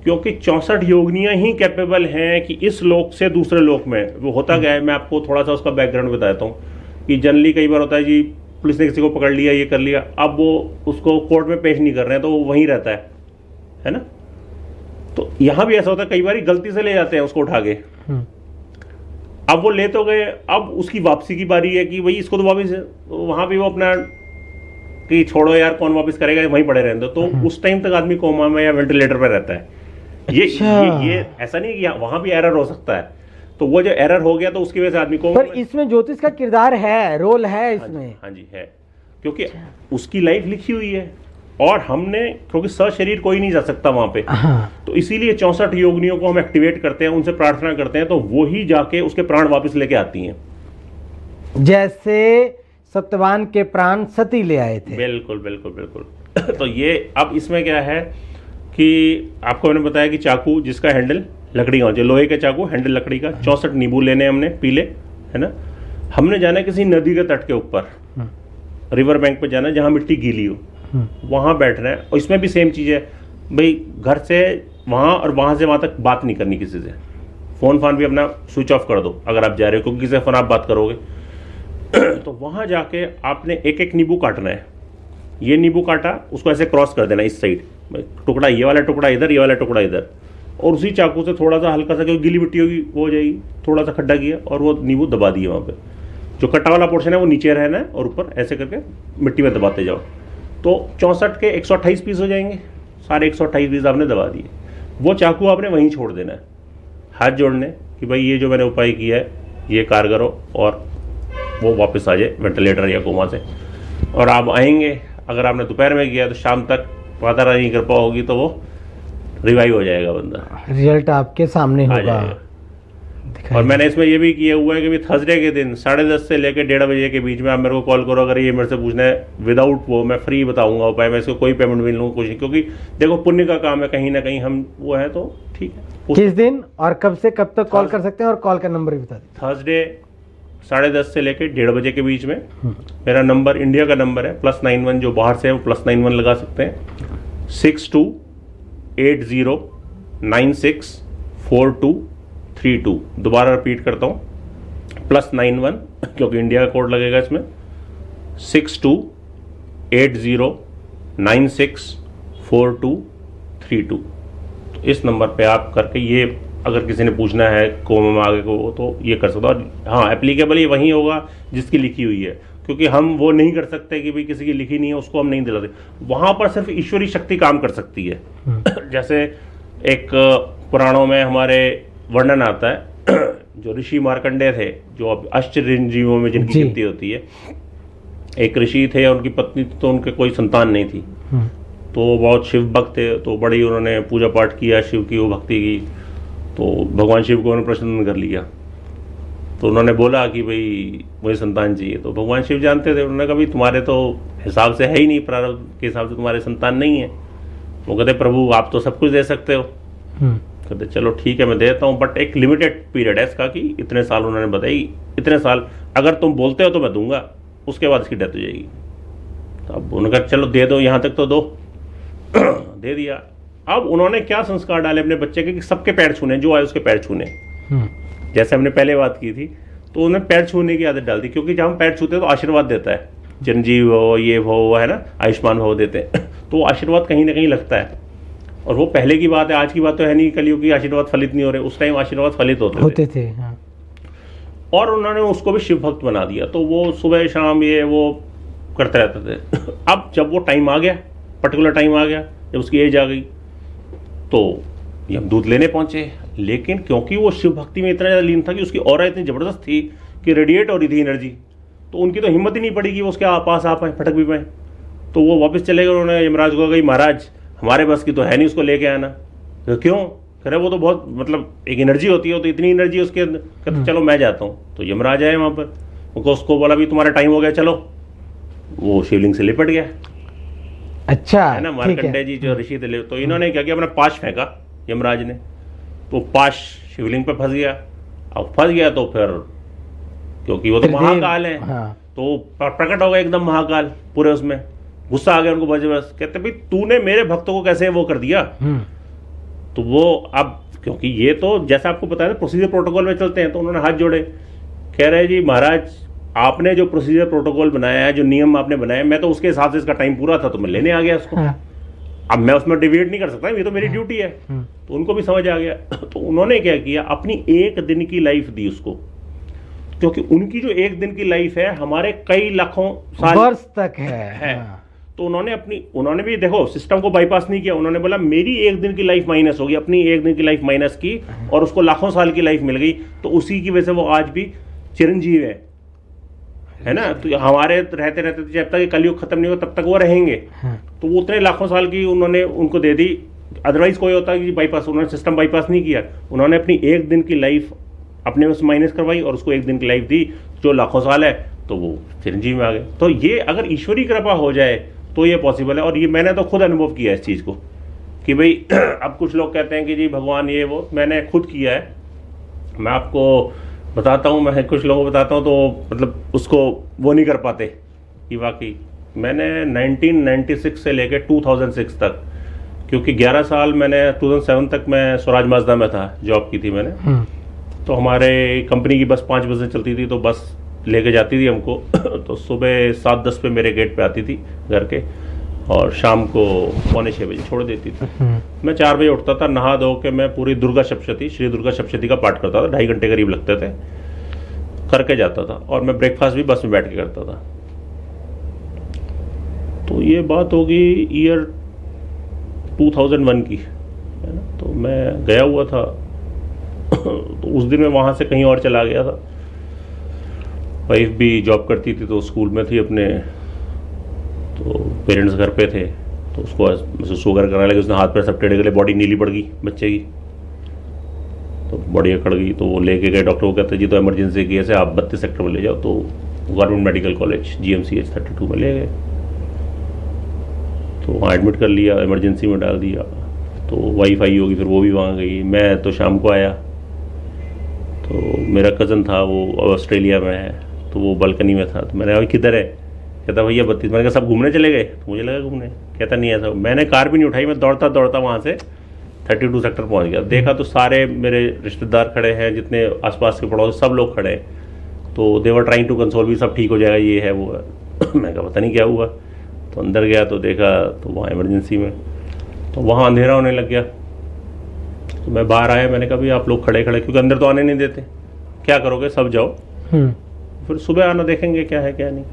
B: क्योंकि 64 योगिनियां ही कैपेबल हैं कि इस लोक से दूसरे लोक में, वो होता गया है, मैं आपको थोड़ा सा उसका बैकग्राउंड बता देता हूँ कि जनरली कई बार होता है जी पुलिस ने किसी को पकड़ लिया, ये कर लिया, अब वो उसको कोर्ट में पेश नहीं कर रहे हैं तो वो वहीं रहता है ना। तो यहाँ भी ऐसा होता है, कई बार गलती से ले जाते हैं उसको उठा के, अब वो ले तो गए, अब उसकी वापसी की बारी है कि भाई इसको तो वापस, वहां भी वो अपना कि छोड़ो यार कौन वापस करेगा, वहीं पड़े रहने दो, तो उस टाइम तक आदमी कोमा में या वेंटिलेटर पर रहता है। ये ऐसा नहीं कि वहां भी एरर हो सकता है, तो वो जो एरर हो गया तो उसकी वजह से आदमी को,
A: पर इसमें ज्योतिष का किरदार है, रोल है इसमें।
B: हाँ जी है, क्योंकि उसकी लाइफ लिखी हुई है और हमने, क्योंकि सशरीर कोई नहीं जा सकता वहां पे, तो इसीलिए 64 योगिनियों को हम एक्टिवेट करते हैं, उनसे प्रार्थना करते हैं, तो वो ही जाके उसके प्राण वापस लेके आती हैं।
A: जैसे सत्यवान के प्राण सती ले आए थे।
B: बिल्कुल बिल्कुल बिल्कुल। तो ये अब इसमें क्या है कि आपको मैंने बताया कि चाकू जिसका हैंडल लकड़ी का, जो लोहे के चाकू, हैंडल लकड़ी का, 64 नींबू लेने हमने पीले, है ना। हमने जाना किसी नदी के तट के ऊपर, रिवर बैंक पे जाना जहाँ मिट्टी गीली हो, वहाँ बैठना है। और इसमें भी सेम चीज़ है भाई, घर से वहाँ और वहाँ से वहाँ तक बात नहीं करनी किसी से, फ़ोन फान भी अपना स्विच ऑफ कर दो अगर आप जा रहे हो, क्योंकि किसी फ़ोन आप बात करोगे। तो वहाँ जाके आपने एक एक नींबू काटना है। ये नींबू काटा, उसको ऐसे क्रॉस कर देना इस साइड, टुकड़ा ये वाला टुकड़ा इधर, ये वाला टुकड़ा इधर, और उसी चाकू से थोड़ा सा हल्का सा, क्योंकि गीली मिट्टी होगी वो हो जाएगी, थोड़ा सा खड्डा किया और वो नींबू दबा दिए वहाँ पे। जो कटा वाला पोर्शन है वो नीचे रहना है और ऊपर ऐसे करके मिट्टी में दबाते जाओ। तो 64 के 128 पीस हो जाएंगे, सारे 128 पीस आपने दबा दिए। वो चाकू आपने वहीं छोड़ देना है, हाथ जोड़ने कि भाई ये जो मैंने उपाय किया है ये कारगर हो, और वो वापस आ जाए वेंटिलेटर या कोमा से। और आप आएंगे, अगर आपने दोपहर में किया तो शाम तक पता नहीं कर पाओगी, तो वो रिवाइव हो जाएगा बंदा,
A: रिजल्ट आपके सामने
B: आ
A: होगा।
B: जाएगा। और मैंने इसमें ये भी किया हुआ है कि भी थर्सडे के दिन 10:30 से लेकर 1:30 बजे के बीच में आप मेरे को कॉल करो, अगर ये मेरे से पूछना है विदाउट वो मैं फ्री बताऊंगा उपाय, मैं इसको कोई पेमेंट भी लूँगा कुछ नहीं, क्योंकि देखो पुण्य का काम है, कहीं ना कहीं हम वो है तो ठीक है।
A: किस दिन और कब से कब तक कॉल कर सकते हैं, और कॉल का नंबर भी बता दें।
B: थर्सडे 10:30 से लेकर 1:30 बजे के बीच में मेरा नंबर, इंडिया का नंबर है +91, जो बाहर से है वो +91 लगा सकते हैं, 6280964232। दोबारा रिपीट करता हूँ, +91 क्योंकि इंडिया का कोड लगेगा इसमें, 6280964232। तो इस नंबर पे आप करके ये, अगर किसी ने पूछना है कोमा में आगे को, तो ये कर सकता। और हाँ, एप्लीकेबल ये वहीं होगा जिसकी लिखी हुई है, क्योंकि हम वो नहीं कर सकते कि भाई किसी की लिखी नहीं है उसको हम नहीं दिलाते। वहाँ पर सिर्फ ईश्वरी शक्ति काम कर सकती है। जैसे एक पुराणों में हमारे वर्णन आता है, जो ऋषि मार्कंडेय थे, जो अब अष्टचिरंजीवियों में जिनकी गिनती होती है, एक ऋषि थे, उनकी पत्नी तो उनके कोई संतान नहीं थी, तो बहुत शिव भक्त थे, तो बड़ी उन्होंने पूजा पाठ किया, शिव की वो भक्ति की, तो भगवान शिव को उन्होंने प्रसन्न कर लिया। तो उन्होंने बोला कि भाई मुझे संतान चाहिए। तो भगवान शिव जानते थे, उन्होंने कहा भाई तुम्हारे तो हिसाब से है ही नहीं, प्रारब्ध के हिसाब से तुम्हारे संतान नहीं है। वो कहते प्रभु आप तो सब कुछ दे सकते हो। कहते चलो ठीक है मैं देता हूँ, बट एक लिमिटेड पीरियड है इसका, कि इतने साल उन्होंने बताई, इतने साल अगर तुम बोलते हो तो मैं दूंगा, उसके बाद इसकी डेथ हो जाएगी। तो अब उन्होंने कहा चलो दे दो, यहाँ तक तो दो। दे दिया। अब उन्होंने क्या संस्कार डाले अपने बच्चे के कि सबके पैर छूने, जो आए उसके पैर छूने। जैसे हमने पहले बात की थी, तो उन्हें पैर छूने की आदत डाल दी, क्योंकि जब हम पैर छूते हैं तो आशीर्वाद देता है, चिरंजीव हो, ये हो, है ना, आयुष्मान भव देते हैं। तो आशीर्वाद कहीं ना कहीं लगता है। और वो पहले की बात है, आज की बात तो है नहीं, कलयुग की आशीर्वाद फलित नहीं हो रहे, उस टाइम आशीर्वाद फलित होते थे।
A: हाँ।
B: और उन्होंने उसको भी शिव भक्त बना दिया, तो वो सुबह शाम ये वो करते रहते थे। अब जब वो टाइम आ गया, पर्टिकुलर टाइम आ गया, जब उसकी एज आ गई, तो यमदूत लेने पहुंचे। लेकिन क्योंकि वो शिव भक्ति में इतना ज़्यादा लीन था कि उसकी ऑरा इतनी ज़बरदस्त थी कि रेडिएट हो रही थी एनर्जी, तो उनकी तो हिम्मत ही नहीं पड़ी कि वो उसके पास आ पाए, फटक भी पाए। तो वो वापस चले गए। उन्होंने यमराज को कहा महाराज हमारे बस की तो है नहीं उसको लेके आना। तो क्यों? कह रहे वो तो बहुत मतलब एक एनर्जी होती है, तो इतनी एनर्जी उसके अंदर। कहते चलो मैं जाता हूँ। तो यमराज आए वहाँ पर, उसको बोला भी तुम्हारा टाइम हो गया चलो। वो शिवलिंग से लिपट गया।
A: अच्छा
B: है ना, मार्कंडेय जी जो ऋषि थे, तो इन्होंने क्या किया, अपना पाश फेंका यमराज ने, तो पाश शिवलिंग पे फंस गया। अब फंस गया तो फिर, क्योंकि वो तो महाकाल है,
A: हाँ।
B: तो प्रकट हो गया एकदम महाकाल पूरे उसमें। गुस्सा आ गया उनको बस, कहते भाई तूने मेरे भक्तों को कैसे वो कर दिया। तो वो अब क्योंकि ये तो जैसा आपको बताया प्रोसीजर प्रोटोकॉल में चलते हैं, तो उन्होंने हाथ जोड़े, कह रहे जी महाराज आपने जो प्रोसीजर प्रोटोकॉल बनाया है, जो नियम आपने बनाया, मैं तो उसके हिसाब से इसका टाइम पूरा था तो मैं लेने आ गया उसको। अब मैं उसमें डिविएट नहीं कर सकता, ये तो मेरी ड्यूटी है। तो उनको भी समझ आ गया। तो उन्होंने क्या किया, अपनी एक दिन की लाइफ दी उसको, क्योंकि उनकी जो एक दिन की लाइफ है हमारे कई लाखों साल
A: वर्ष तक है।
B: तो उन्होंने भी देखो सिस्टम को बाईपास नहीं किया। उन्होंने बोला मेरी एक दिन की लाइफ माइनस होगी, अपनी एक दिन की लाइफ माइनस की, और उसको लाखों साल की लाइफ मिल गई। तो उसी की वजह से वो आज भी चिरंजीव है ना। तो हमारे रहते रहते जब तक कलयुग खत्म नहीं हो तब तक वो रहेंगे। तो वो उतने लाखों साल की उन्होंने उनको दे दी। अदरवाइज कोई होता है कि बाईपास, उन्होंने सिस्टम बाईपास नहीं किया। उन्होंने अपनी एक दिन की लाइफ अपने उससे माइनस करवाई और उसको एक दिन की लाइफ दी जो लाखों साल है, तो वो चिरंजीव में आ गए। तो ये अगर ईश्वरी कृपा हो जाए तो ये पॉसिबल है। और ये मैंने तो खुद अनुभव किया है इस चीज़ को कि भाई अब कुछ लोग कहते हैं कि जी भगवान ये वो, मैंने खुद किया है। मैं आपको बताता हूँ, मैं कुछ लोगों को बताता हूँ तो मतलब उसको वो नहीं कर पाते कि वाकई मैंने 1996 से लेकर 2006 तक, क्योंकि 11 साल मैंने 2007 तक मैं स्वराज माजदा में था, जॉब की थी मैंने। तो हमारे कंपनी की बस 5 बजें चलती थी, तो बस लेके जाती थी हमको तो सुबह 7:10 पे मेरे गेट पे आती थी घर के, और शाम को 5:45 बजे छोड़ देती थी। मैं 4 बजे उठता था, नहा धो के मैं पूरी दुर्गा सप्तशती, श्री दुर्गा सप्तशती का पाठ करता था, 2.5 घंटे करीब लगते थे, करके जाता था। और मैं ब्रेकफास्ट भी बस में बैठ के करता था। तो ये बात होगी ईयर 2001 की, है ना। तो मैं गया हुआ था तो उस दिन मैं वहाँ से कहीं और चला गया था। वाइफ भी जॉब करती थी, तो स्कूल में थी अपने, तो पेरेंट्स घर पे थे, तो उसको शुगर कराने लगे, उसने हाथ पैर सब टेढ़े कर लिए, बॉडी नीली पड़ गई बच्चे की, तो बॉडी अकड़ गई। तो वो लेके गए डॉक्टर को, कहते जी तो इमरजेंसी केस है, आप 32 सेक्टर में ले जाओ। तो गवर्नमेंट मेडिकल कॉलेज GMCH 32 में ले गए, तो वहाँ एडमिट कर लिया, इमरजेंसी में डाल दिया। तो वाइफ आई होगी, फिर वो भी वहाँ गई। मैं तो शाम को आया, तो मेरा कज़न था, वो ऑस्ट्रेलिया में है, तो वो बालकनी में था। तो मैंने कहा किधर है? कहता भैया 32। मैंने कहा सब घूमने चले गए? तो मुझे लगा घूमने। कहता नहीं ऐसा। मैंने कार भी नहीं उठाई, मैं दौड़ता दौड़ता वहाँ से 32 सेक्टर पहुँच गया। देखा तो सारे मेरे रिश्तेदार खड़े हैं, जितने आसपास के पड़ोस सब लोग खड़े हैं। तो दे वर ट्राइंग टू कंसोल भी, सब ठीक हो जाएगा, ये है वो है। मैं कहा पता नहीं क्या हुआ। तो अंदर गया तो देखा तो वहाँ इमरजेंसी में, तो वहाँ अंधेरा होने लग गया। तो मैं बाहर आया, मैंने कहा भाई आप लोग खड़े खड़े, क्योंकि अंदर तो आने नहीं देते, क्या करोगे, सब जाओ, फिर सुबह आना, देखेंगे क्या है क्या नहीं।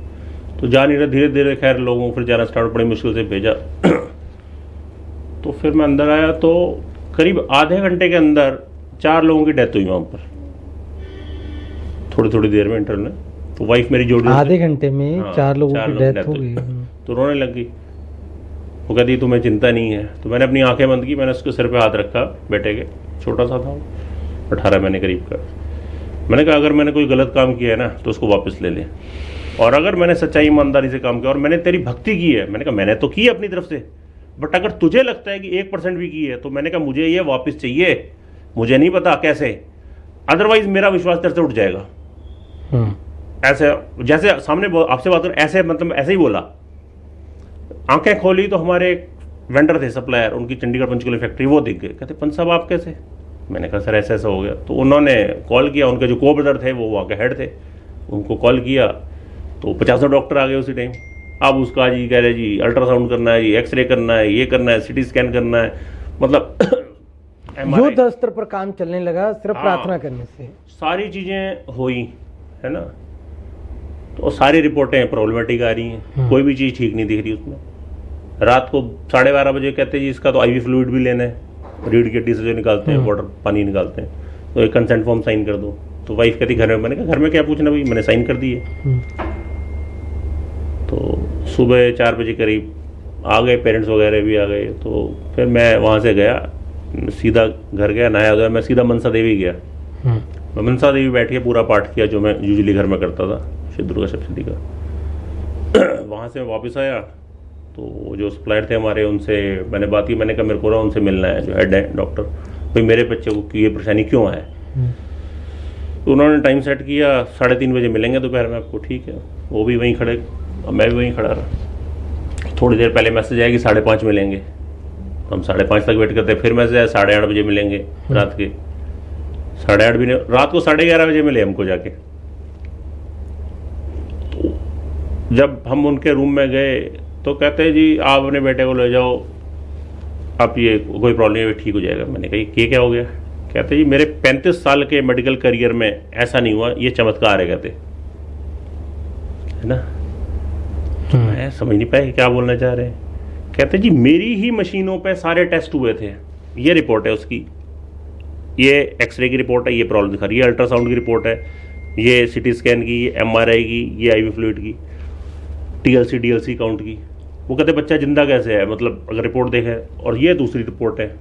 B: तो जा नहीं रहा, धीरे धीरे खैर लोगों को फिर जाना स्टार्ट, बड़ी मुश्किल से भेजा। तो फिर मैं अंदर आया, तो करीब आधे घंटे के अंदर 4 लोगों की डेथ हुई वहाँ पर, थोड़ी थोड़ी देर में इंटरवल में। तो वाइफ मेरी जोड़ी,
A: आधे घंटे में
B: हाँ,
A: 4 लोगों की डेथ हो
B: हुई।
A: गई।
B: तो रोने लग गई। वो कहती तुम्हें चिंता नहीं है। तो मैंने अपनी आंखें बंद की, मैंने उसके सिर पे हाथ रखा, बेटे के, छोटा सा था 18 महीने करीब का। मैंने कहा अगर मैंने कोई गलत काम किया है ना तो उसको वापस ले ले, और अगर मैंने सच्चाई ईमानदारी से काम किया और मैंने तेरी भक्ति की है, मैंने कहा मैंने तो की अपनी तरफ से, बट अगर तुझे लगता है कि 1% भी की है तो मैंने कहा मुझे ये वापस चाहिए, मुझे नहीं पता कैसे, अदरवाइज मेरा विश्वास तेरे से उठ जाएगा। ऐसे जैसे सामने आपसे बात कर, ऐसे मतलब ऐसे ही बोला। आंखें खोली तो हमारे एक वेंडर थे, सप्लायर, उनकी चंडीगढ़ पंचकुला फैक्ट्री, वो दिख गए। कहते पंच साहब आप कैसे? मैंने कहा सर ऐसा ऐसा हो गया। तो उन्होंने कॉल किया, उनके जो को ब्रदर थे वो वहाँ के हेड थे, उनको कॉल किया, तो 50 डॉक्टर आ गए उसी टाइम। अब उसका जी कह रहे जी अल्ट्रासाउंड करना है, जी एक्सरे करना है, ये करना है, CT स्कैन करना है, मतलब
A: युद्ध स्तर पर काम चलने लगा सिर्फ प्रार्थना करने से।
B: सारी चीजें हुई, है ना। तो सारी रिपोर्टें प्रॉब्लमेटिक आ रही हैं, कोई भी चीज ठीक नहीं दिख रही उसमें। रात को 12:30 बजे कहते जी इसका तो IV फ्लूइड भी लेना है, रीढ़ की हड्डी से जो निकालते हैं वाटर पानी निकालते हैं, तो एक कंसेंट फॉर्म साइन कर दो। तो वाइफ कहती घर में, मैंने कहा घर में क्या पूछना भाई, मैंने साइन कर दिए। तो सुबह 4 बजे करीब आ गए, पेरेंट्स वगैरह भी आ गए। तो फिर मैं वहाँ से गया, सीधा घर गया, नहाया धोया, मैं सीधा मनसा देवी गया। मैं मनसा देवी बैठ के पूरा पाठ किया जो मैं यूजुअली घर में करता था, श्री दुर्गा सप्तशती का। वहाँ से मैं वापस आया, तो जो सप्लायर थे हमारे उनसे मैंने बात की। मैंने कहा मेरे को ना उनसे मिलना है, जो हेड है डॉक्टर, भाई मेरे बच्चे को ये परेशानी क्यों है। तो उन्होंने टाइम सेट किया, 3:30 बजे मिलेंगे दोपहर में आपको। ठीक है, वो भी वहीं खड़े, मैं भी वहीं खड़ा रहा। थोड़ी देर पहले मैसेज आया कि 5:30 मिलेंगे, हम 5:30 तक वेट करते, फिर मैसेज आया 8:30 बजे मिलेंगे। रात के 8:30 भी नहीं, रात को 11:30 बजे मिले हमको जाके। तो जब हम उनके रूम में गए तो कहते जी आप अपने बेटे को ले जाओ, आप ये कोई प्रॉब्लम है, ठीक हो जाएगा। मैंने कहा ये क्या हो गया? कहते जी मेरे 35 साल के मेडिकल करियर में ऐसा नहीं हुआ, ये चमत्कार है, कहते, है ना। तो मैं समझ नहीं पाया क्या बोलना चाह रहे हैं। कहते जी मेरी ही मशीनों पे सारे टेस्ट हुए थे, ये रिपोर्ट है उसकी, ये एक्सरे की रिपोर्ट है, ये प्रॉब्लम दिखा रही है, अल्ट्रासाउंड की रिपोर्ट है, ये CT स्कैन की, ये MRI की, ये IV फ्लूइड की, TLC DLC काउंट की। वो कहते बच्चा जिंदा कैसे है, मतलब अगर रिपोर्ट देखे, और ये दूसरी रिपोर्ट है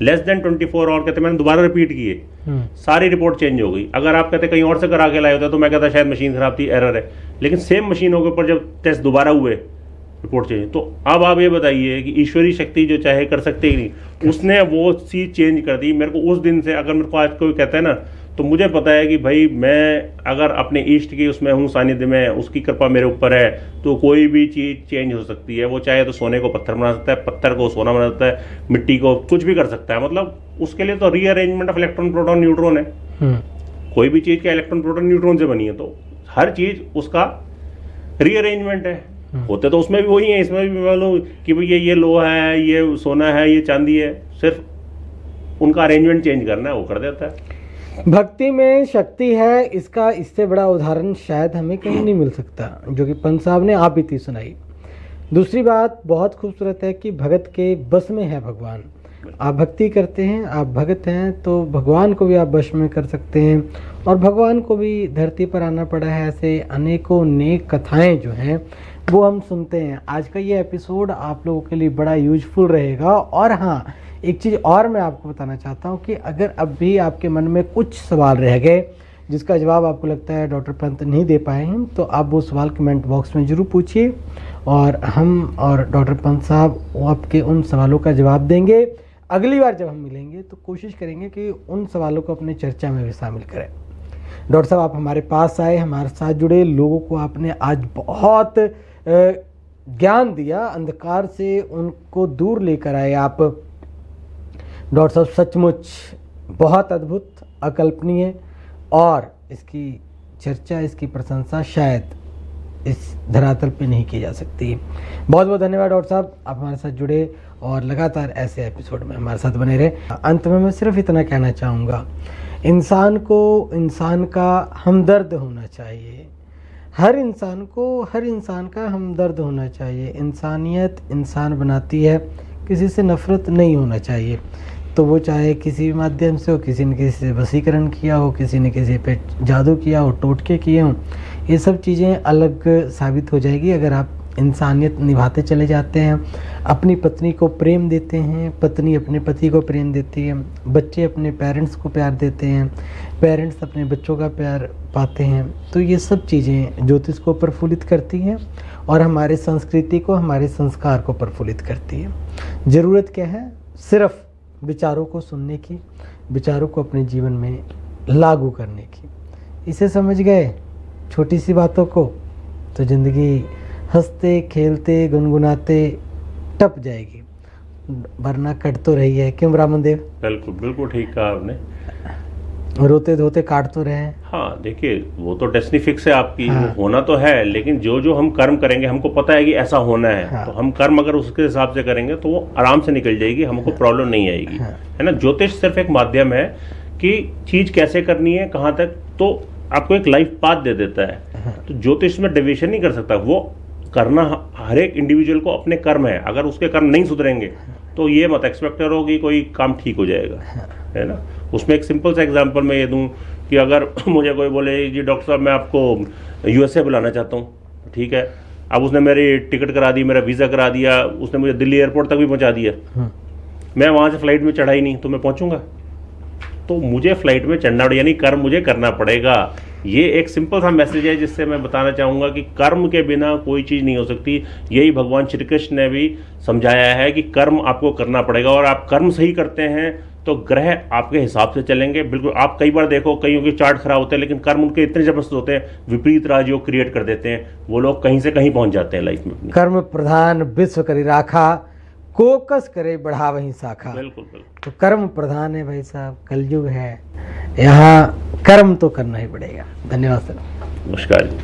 B: लेस देन 24 आवर। कहते मैंने दोबारा रिपीट किए, सारी रिपोर्ट चेंज हो गई। अगर आप कहते कहीं और से करा के लाए होते तो मैं कहता शायद मशीन खराब थी, एरर है, लेकिन सेम मशीनों के ऊपर जब टेस्ट दोबारा हुए रिपोर्ट चेंज। तो अब आप ये बताइए कि ईश्वरीय शक्ति जो चाहे कर सकते ही नहीं, उसने वो चीज़ चेंज कर दी। मेरे को उस दिन से, अगर मेरे को आज कोई कहता है ना, तो मुझे पता है कि भाई मैं अगर अपने ईष्ट की उसमें हूँ, सानिध्य में, उसकी कृपा मेरे ऊपर है, तो कोई भी चीज़ चेंज हो सकती है। वो चाहे तो सोने को पत्थर बना सकता है, पत्थर को सोना बना सकता है, मिट्टी को कुछ भी कर सकता है। मतलब उसके लिए तो rearrangement of electron proton neutron है। कोई भी चीज का इलेक्ट्रॉन प्रोटॉन न्यूट्रॉन से बनी है, तो हर चीज उसका रीअरेंजमेंट है। होते तो उसमें भी वही है, इसमें भी मालूम कि भाई ये लोहा है, ये सोना है, ये चांदी है, सिर्फ उनका अरेंजमेंट चेंज करना है, वो कर देता है।
A: भक्ति में शक्ति है, इसका इससे बड़ा उदाहरण शायद हमें कहीं नहीं मिल सकता, जो कि पंत साहब ने आप बीती सुनाई। दूसरी बात बहुत खूबसूरत है कि भगत के बस में है भगवान। आप भक्ति करते हैं, आप भगत हैं, तो भगवान को भी आप वश में कर सकते हैं, और भगवान को भी धरती पर आना पड़ा है। ऐसे अनेकों नेक कथाएं जो हैं वो हम सुनते हैं। आज का ये एपिसोड आप लोगों के लिए बड़ा यूजफुल रहेगा। और हाँ, एक चीज़ और मैं आपको बताना चाहता हूँ कि अगर अब भी आपके मन में कुछ सवाल रह गए जिसका जवाब आपको लगता है डॉक्टर पंत नहीं दे पाए हैं, तो आप वो सवाल कमेंट बॉक्स में ज़रूर पूछिए, और हम और डॉक्टर पंत साहब आपके उन सवालों का जवाब देंगे। अगली बार जब हम मिलेंगे तो कोशिश करेंगे कि उन सवालों को अपने चर्चा में भी शामिल करें। डॉक्टर साहब, आप हमारे पास आए, हमारे साथ जुड़े, लोगों को आपने आज बहुत ज्ञान दिया, अंधकार से उनको दूर लेकर आए आप। डॉक्टर साहब सचमुच बहुत अद्भुत, अकल्पनीय, और इसकी चर्चा, इसकी प्रशंसा शायद इस धरातल पे नहीं की जा सकती। बहुत बहुत धन्यवाद डॉक्टर साहब, आप हमारे साथ जुड़े और लगातार ऐसे एपिसोड में हमारे साथ बने रहे। अंत में मैं सिर्फ इतना कहना चाहूँगा, इंसान को इंसान का हमदर्द होना चाहिए। हर इंसान का हमदर्द होना चाहिए। इंसानियत इंसान बनाती है, किसी से नफरत नहीं होना चाहिए। तो वो चाहे किसी भी माध्यम से हो, किसी ने किसी से वशीकरण किया हो, किसी ने किसी पे जादू किया हो, टोटके किए हों, ये सब चीज़ें अलग साबित हो जाएगी अगर आप इंसानियत निभाते चले जाते हैं। अपनी पत्नी को प्रेम देते हैं, पत्नी अपने पति को प्रेम देती है, बच्चे अपने पेरेंट्स को प्यार देते हैं, पेरेंट्स अपने बच्चों का प्यार पाते हैं। तो ये सब चीज़ें ज्योतिष को प्रफुल्लित करती हैं और हमारे संस्कृति को, हमारे संस्कार को प्रफुल्लित करती है। ज़रूरत क्या है? सिर्फ विचारों को सुनने की, विचारों को अपने जीवन में लागू करने की। इसे समझ गए छोटी सी बातों को, तो ज़िंदगी हंसते खेलते गुनगुनाते टप जाएगी, वरना कट तो रही है। क्यों ब्राह्मण देव?
B: बिल्कुल बिल्कुल ठीक कहा आपने।
A: रोते धोते काट तो रहे हैं।
B: हाँ, देखिए वो तो डेस्टिनी फिक्स है आपकी।
A: हाँ।
B: वो होना तो है, लेकिन जो जो हम कर्म करेंगे हमको पता है कि ऐसा होना है।
A: हाँ।
B: तो हम कर्म अगर उसके हिसाब से करेंगे तो वो आराम से निकल जाएगी, हमको प्रॉब्लम नहीं आएगी।
A: हाँ।
B: है ना। ज्योतिष सिर्फ एक माध्यम है कि चीज कैसे करनी है, कहाँ तक, तो आपको एक लाइफ पाथ दे देता है।
A: हाँ।
B: तो ज्योतिष में डिविजन नहीं कर सकता। वो करना हर एक इंडिविजुअल को अपने कर्म है। अगर उसके कर्म नहीं सुधरेंगे तो ये मत एक्सपेक्ट करो कि कोई काम ठीक हो जाएगा। है ना। उसमें एक सिंपल सा एग्जांपल मैं ये दूं कि अगर मुझे कोई बोले जी डॉक्टर साहब मैं आपको यूएसए बुलाना चाहता हूँ, ठीक है। अब उसने मेरी टिकट करा दी, मेरा वीज़ा करा दिया, उसने मुझे दिल्ली एयरपोर्ट तक भी पहुँचा दिया। मैं वहाँ से फ्लाइट में चढ़ा ही नहीं, तो मैं पहुँचूंगा? तो मुझे फ्लाइट में चढ़ना पड़ेगा, यानी कर्म मुझे करना पड़ेगा। ये एक सिंपल सा मैसेज है जिससे मैं बताना चाहूँगा कि कर्म के बिना कोई चीज़ नहीं हो सकती। यही भगवान श्री कृष्ण ने भी समझाया है कि कर्म आपको करना पड़ेगा, और आप कर्म सही करते हैं तो ग्रह आपके हिसाब से चलेंगे। बिल्कुल, आप कई बार देखो कईयों के चार्ट खराब होते हैं, लेकिन कर्म उनके इतने जबरदस्त होते हैं, विपरीत राजयोग क्रिएट कर देते हैं, वो लोग कहीं से कहीं पहुँच जाते हैं लाइफ में।
A: कर्म प्रधान विश्व करी राखा, कोकस करे बढ़ा वहीं शाखा।
B: बिल्कुल बिल्कुल।
A: तो कर्म प्रधान है भाई साहब, कलयुग है, यहाँ कर्म तो करना ही पड़ेगा। धन्यवाद सर।
B: नमस्कार जी।